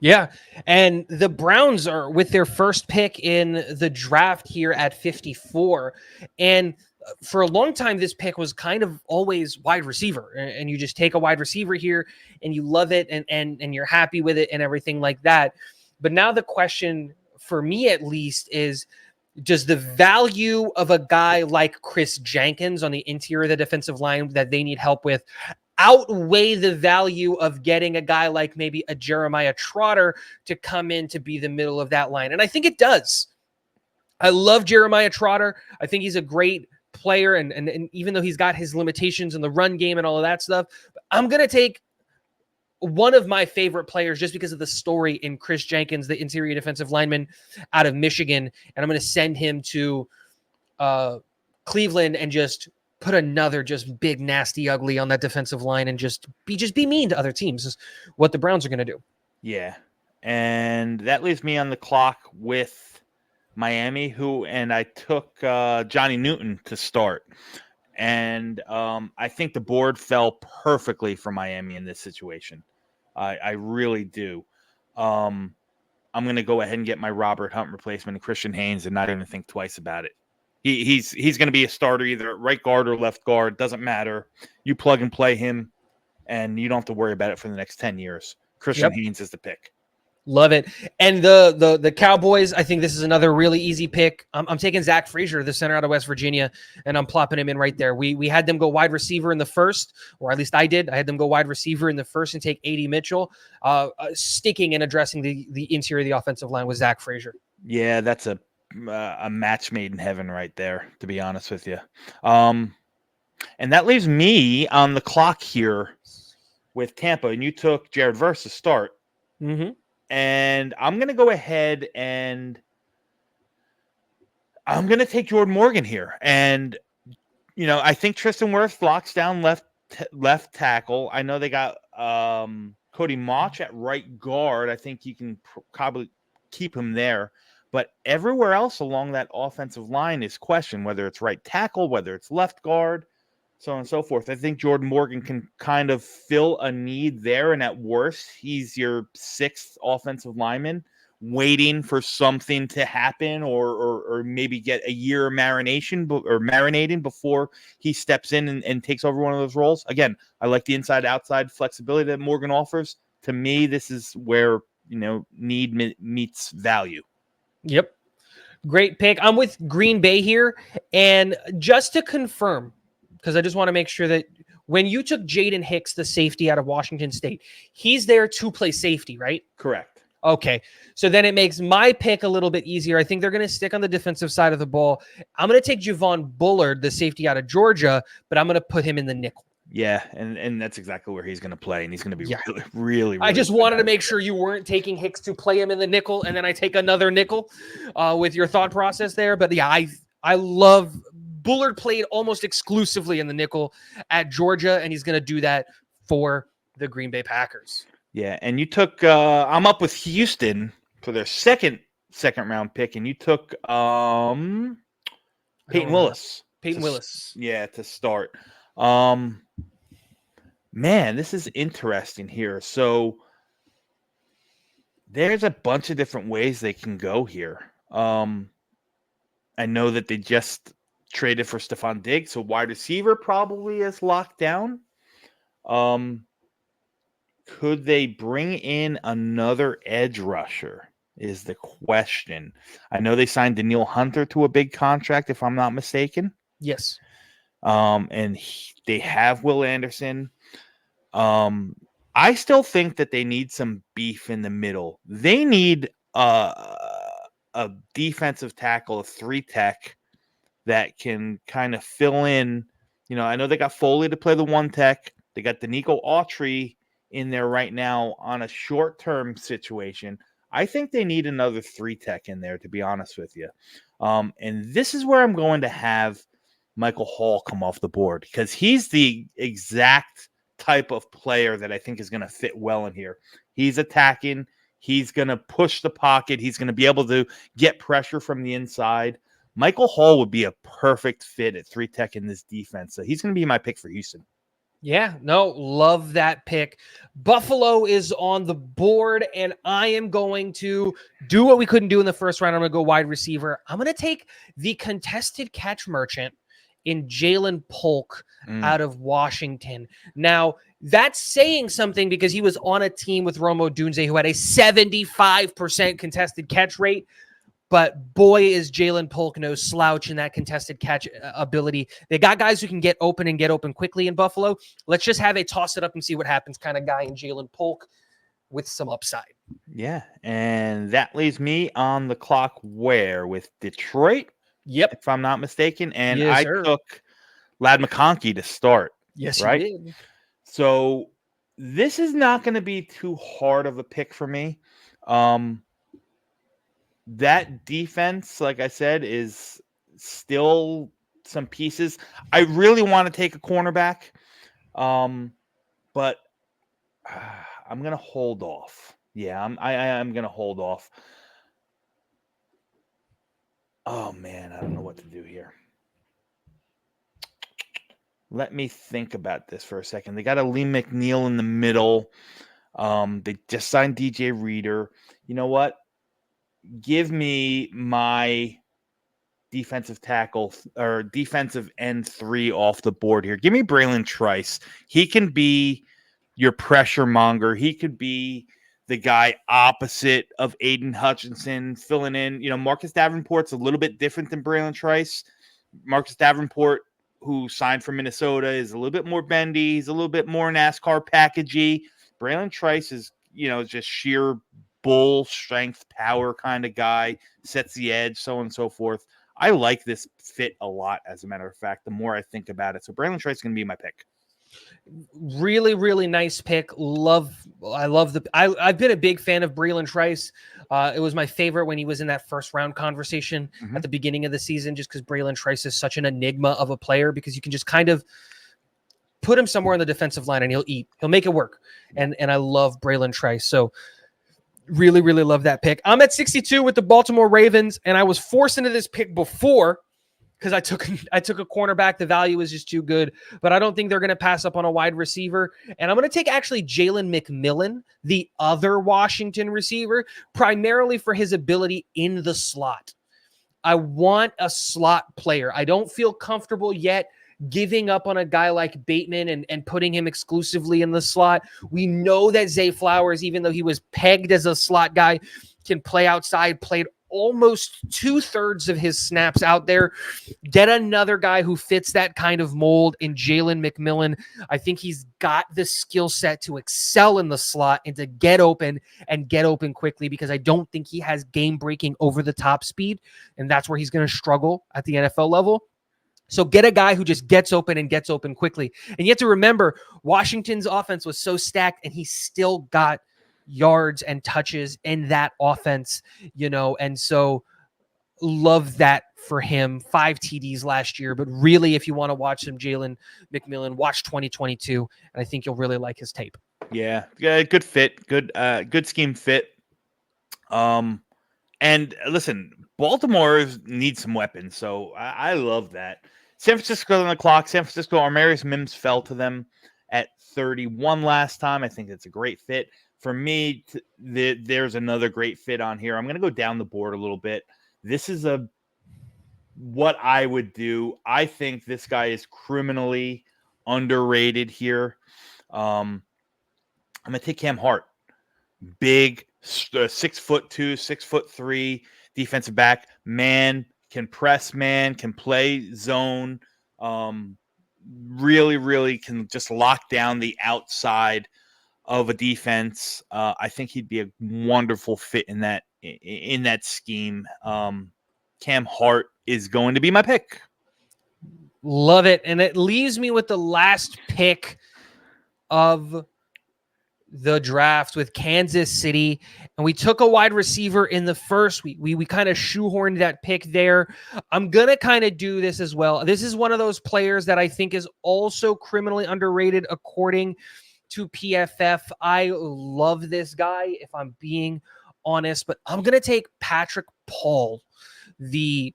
Yeah, and the Browns are with their first pick in the draft here at 54. And for a long time, this pick was kind of always wide receiver. And you just take a wide receiver here and you love it and you're happy with it and everything like that. But now the question, for me at least, is does the value of a guy like Chris Jenkins on the interior of the defensive line that they need help with outweigh the value of getting a guy like maybe a Jeremiah Trotter to come in to be the middle of that line? And I think it does. I love Jeremiah Trotter. I think he's a great player. And even though he's got his limitations in the run game and all of that stuff, I'm going to take one of my favorite players just because of the story in Chris Jenkins, the interior defensive lineman out of Michigan. And I'm going to send him to Cleveland and just put another just big, nasty, ugly on that defensive line and just be mean to other teams is what the Browns are going to do. Yeah. And that leaves me on the clock with Miami, and I took Johnny Newton to start. And I think the board fell perfectly for Miami in this situation. I really do. I'm going to go ahead and get my Robert Hunt replacement, Christian Haynes, and not even think twice about it. He's going to be a starter either at right guard or left guard. Doesn't matter. You plug and play him, and you don't have to worry about it for the next 10 years. Christian Haynes is the pick. Love it. And the Cowboys, I think this is another really easy pick. I'm taking Zach Frazier, the center out of West Virginia, and I'm plopping him in right there. We had them go wide receiver in the first, or at least I did. I had them go wide receiver in the first and take A.D. Mitchell, sticking and addressing the interior of the offensive line with Zach Frazier. Yeah, that's a match made in heaven right there, to be honest with you. And that leaves me on the clock here with Tampa, and you took Jared Verse to start. Mm-hmm. And I'm going to go ahead and I'm going to take Jordan Morgan here. And, I think Tristan Wirfs locks down left tackle. I know they got Cody Mauch at right guard. I think you can probably keep him there. But everywhere else along that offensive line is questioned, whether it's right tackle, whether it's left guard, so on and so forth. I think Jordan Morgan can kind of fill a need there, and at worst, he's your sixth offensive lineman waiting for something to happen or maybe get a year of marinating before he steps in and takes over one of those roles. Again, I like the inside-outside flexibility that Morgan offers. To me, this is where, need meets value. Yep. Great pick. I'm with Green Bay here. And just to confirm, because I just want to make sure that when you took Jaden Hicks, the safety out of Washington State, he's there to play safety, right? Correct. Okay. So then it makes my pick a little bit easier. I think they're going to stick on the defensive side of the ball. I'm going to take Javon Bullard, the safety out of Georgia, but I'm going to put him in the nickel. Yeah, and that's exactly where he's going to play, and he's going to be Yeah. really I just wanted to make sure you weren't taking Hicks to play him in the nickel, and then I take another nickel with your thought process there. But yeah, I love Bullard played almost exclusively in the nickel at Georgia, and he's going to do that for the Green Bay Packers. Yeah, and you took I'm up with Houston for their second round pick, and you took Peyton Willis. Peyton Willis. Yeah, to start. Man, this is interesting here. So there's a bunch of different ways they can go here. I know that they just traded for Stephon Diggs, so wide receiver probably is locked down. Could they bring in another edge rusher is the question. I know they signed Danielle Hunter to a big contract, if I'm not mistaken. Yes. And they have Will Anderson. I still think that they need some beef in the middle. They need a defensive tackle, a 3-tech that can kind of fill in. I know they got Foley to play the 1-tech. They got Danico Autry in there right now on a short-term situation. I think they need another 3-tech in there, to be honest with you. And this is where I'm going to have Michael Hall come off the board, because he's the exact type of player that I think is going to fit well in here. He's attacking. He's going to push the pocket. He's going to be able to get pressure from the inside. Michael Hall would be a perfect fit at 3-tech in this defense. So he's going to be my pick for Houston. Yeah, no, love that pick. Buffalo is on the board, and I am going to do what we couldn't do in the first round. I'm going to go wide receiver. I'm going to take the contested catch merchant in Jalen Polk out of Washington. Now, that's saying something because he was on a team with Rome Odunze who had a 75% contested catch rate. But boy, is Jalen Polk no slouch in that contested catch ability. They got guys who can get open quickly in Buffalo. Let's just have a toss it up and see what happens kind of guy in Jalen Polk with some upside. Yeah, and that leaves me on the clock with Detroit. Yep. If I'm not mistaken. And yes, I sir. took Ladd McConkey to start. Yes, right? you did. So this is not going to be too hard of a pick for me. That defense, like I said, is still some pieces. I really want to take a cornerback, but I'm going to hold off. Yeah, I'm going to hold off. Oh, man, I don't know what to do here. Let me think about this for a second. They got a Lee McNeil in the middle. They just signed DJ Reader. You know what? Give me my defensive tackle or defensive end 3 off the board here. Give me Braylon Trice. He can be your pressure monger. He could be the guy opposite of Aiden Hutchinson filling in. Marcus Davenport's a little bit different than Braylon Trice. Marcus Davenport, who signed from Minnesota, is a little bit more bendy. He's a little bit more NASCAR packagey. Braylon Trice is, just sheer bull strength, power kind of guy, sets the edge, so on and so forth. I like this fit a lot, as a matter of fact, the more I think about it. So Braylon Trice is going to be my pick. Really, really nice pick. I've been a big fan of Braylon Trice. It was my favorite when he was in that first round conversation at the beginning of the season, just because Braylon Trice is such an enigma of a player, because you can just kind of put him somewhere on the defensive line and he'll eat. He'll make it work. And I love Braylon Trice. So really, really love that pick. I'm at 62 with the Baltimore Ravens, and I was forced into this pick before because I took a cornerback. The value is just too good, but I don't think they're going to pass up on a wide receiver. And I'm going to take actually Jalen McMillan, the other Washington receiver, primarily for his ability in the slot. I want a slot player. I don't feel comfortable yet giving up on a guy like Bateman and putting him exclusively in the slot. We know that Zay Flowers, even though he was pegged as a slot guy, can play outside, played almost 2/3 of his snaps out there. Get another guy who fits that kind of mold in Jalen McMillan. I think he's got the skill set to excel in the slot and to get open quickly, because I don't think he has game-breaking over-the-top speed, and that's where he's going to struggle at the NFL level. So get a guy who just gets open and gets open quickly. And you have to remember, Washington's offense was so stacked, and he still got yards and touches in that offense, and so love that for him. 5 TDs last year, but really, if you want to watch some Jalen McMillan, watch 2022, and I think you'll really like his tape. Yeah, good fit, good scheme fit. And listen, Baltimore needs some weapons, so I love that. San Francisco on the clock. San Francisco, Armarius Mims fell to them at 31 last time. I think it's a great fit. For me, there's another great fit on here. I'm going to go down the board a little bit. This is what I would do. I think this guy is criminally underrated here. I'm going to take Cam Hart. Big, 6'2", 6'3" defensive back. Man, can press, can play zone. Really, really can just lock down the outside of a defense. I think he'd be a wonderful fit in that scheme. Cam Hart is going to be my pick. Love it. And it leaves me with the last pick of the draft with Kansas City, and we took a wide receiver in the first. We kind of shoehorned that pick there. I'm gonna kind of do this as well. This is one of those players that I think is also criminally underrated according to PFF. I love this guy, if I'm being honest, but I'm gonna take Patrick Paul, the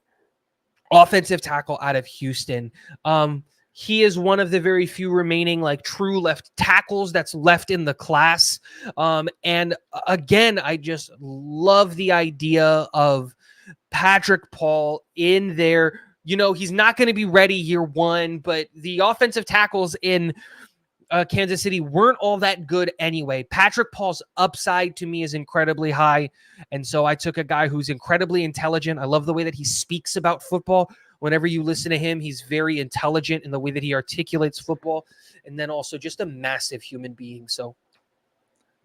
offensive tackle out of Houston. He is one of the very few remaining true left tackles that's left in the class. And again, I just love the idea of Patrick Paul in there. He's not going to be ready year one, but the offensive tackles in Kansas City weren't all that good anyway. Patrick Paul's upside to me is incredibly high. And so I took a guy who's incredibly intelligent. I love the way that he speaks about football. Whenever you listen to him, he's very intelligent in the way that he articulates football, and then also just a massive human being. So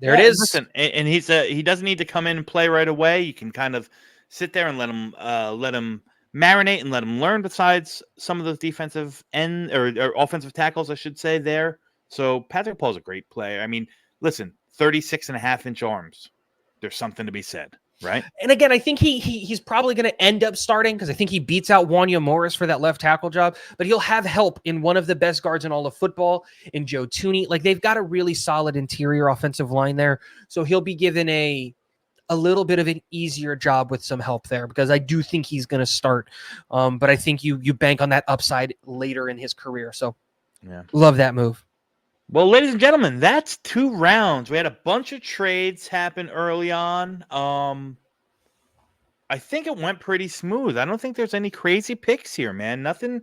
there it is. Listen, and he doesn't need to come in and play right away. You can kind of sit there and let him marinate and let him learn. Besides some of those defensive end or offensive tackles, I should say there. So Patrick Paul's a great player. I mean, listen, 36.5-inch arms. There's something to be said. Right. And again, I think he's probably going to end up starting because I think he beats out Wanya Morris for that left tackle job, but he'll have help in one of the best guards in all of football, in Joe Tooney. They've got a really solid interior offensive line there. So he'll be given a little bit of an easier job with some help there, because I do think he's going to start. But I think you bank on that upside later in his career. So yeah, love that move. Well, ladies and gentlemen, that's 2 rounds. We had a bunch of trades happen early on. I think it went pretty smooth. I don't think there's any crazy picks here, man. Nothing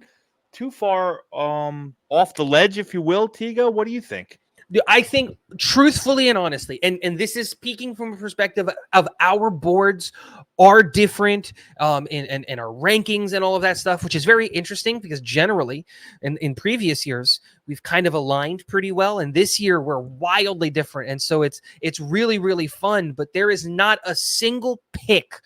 too far off the ledge, if you will. Tigo, what do you think? I think, truthfully and honestly, and this is speaking from a perspective of our boards are different in our rankings and all of that stuff, which is very interesting because generally in previous years, we've kind of aligned pretty well. And this year we're wildly different. And so it's really, really fun, but there is not a single pick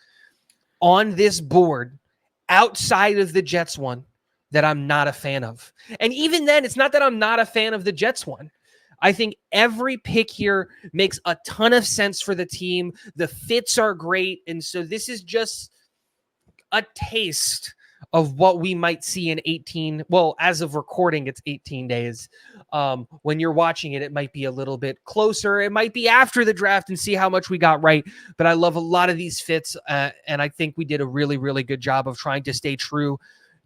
on this board outside of the Jets one that I'm not a fan of. And even then, it's not that I'm not a fan of the Jets one. I think every pick here makes a ton of sense for the team. The fits are great. And so this is just a taste of what we might see in 18. Well, as of recording, it's 18 days. When you're watching it, it might be a little bit closer. It might be after the draft and see how much we got right. But I love a lot of these fits. And I think we did a really, really good job of trying to stay true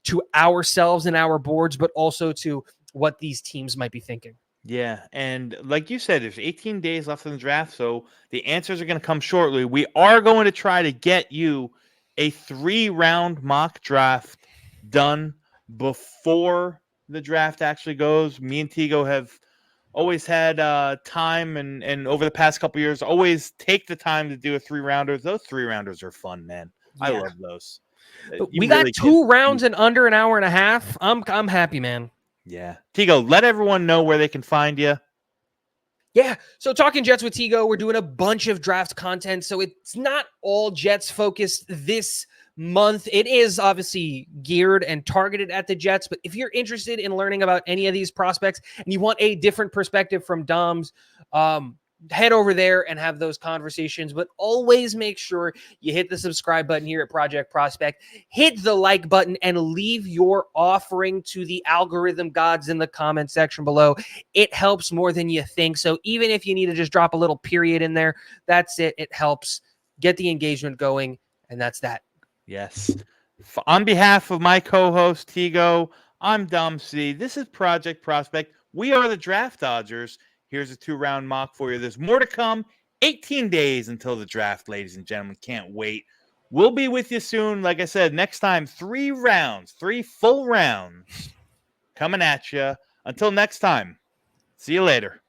to ourselves and our boards, but also to what these teams might be thinking. Yeah, and like you said, there's 18 days left in the draft, so the answers are going to come shortly. We are going to try to get you a 3-round mock draft done before the draft actually goes. Me and Tigo have always had time, and over the past couple years, always take the time to do a 3-rounders. Those 3-rounders are fun, man. I love those. But You we got really two rounds in under an hour and a half. I'm happy, man. Yeah. Tigo, let everyone know where they can find you. Yeah. So Talking Jets with Tigo, we're doing a bunch of draft content. So it's not all Jets focused this month. It is obviously geared and targeted at the Jets. But if you're interested in learning about any of these prospects and you want a different perspective from Dom's, head over there and have those conversations. But always make sure you hit the subscribe button here at Project Prospect, hit the like button, and leave your offering to the algorithm gods in the comment section below. It helps more than you think. So even if you need to just drop a little period in there, that's it. It helps get the engagement going. And that's that. Yes. On behalf of my co-host Tigo, I'm Dom C. This is Project Prospect. We are the Draft Dodgers. Here's a 2-round mock for you. There's more to come. 18 days until the draft, ladies and gentlemen. Can't wait. We'll be with you soon. Like I said, next time, 3 rounds, 3 full rounds coming at you. Until next time, see you later.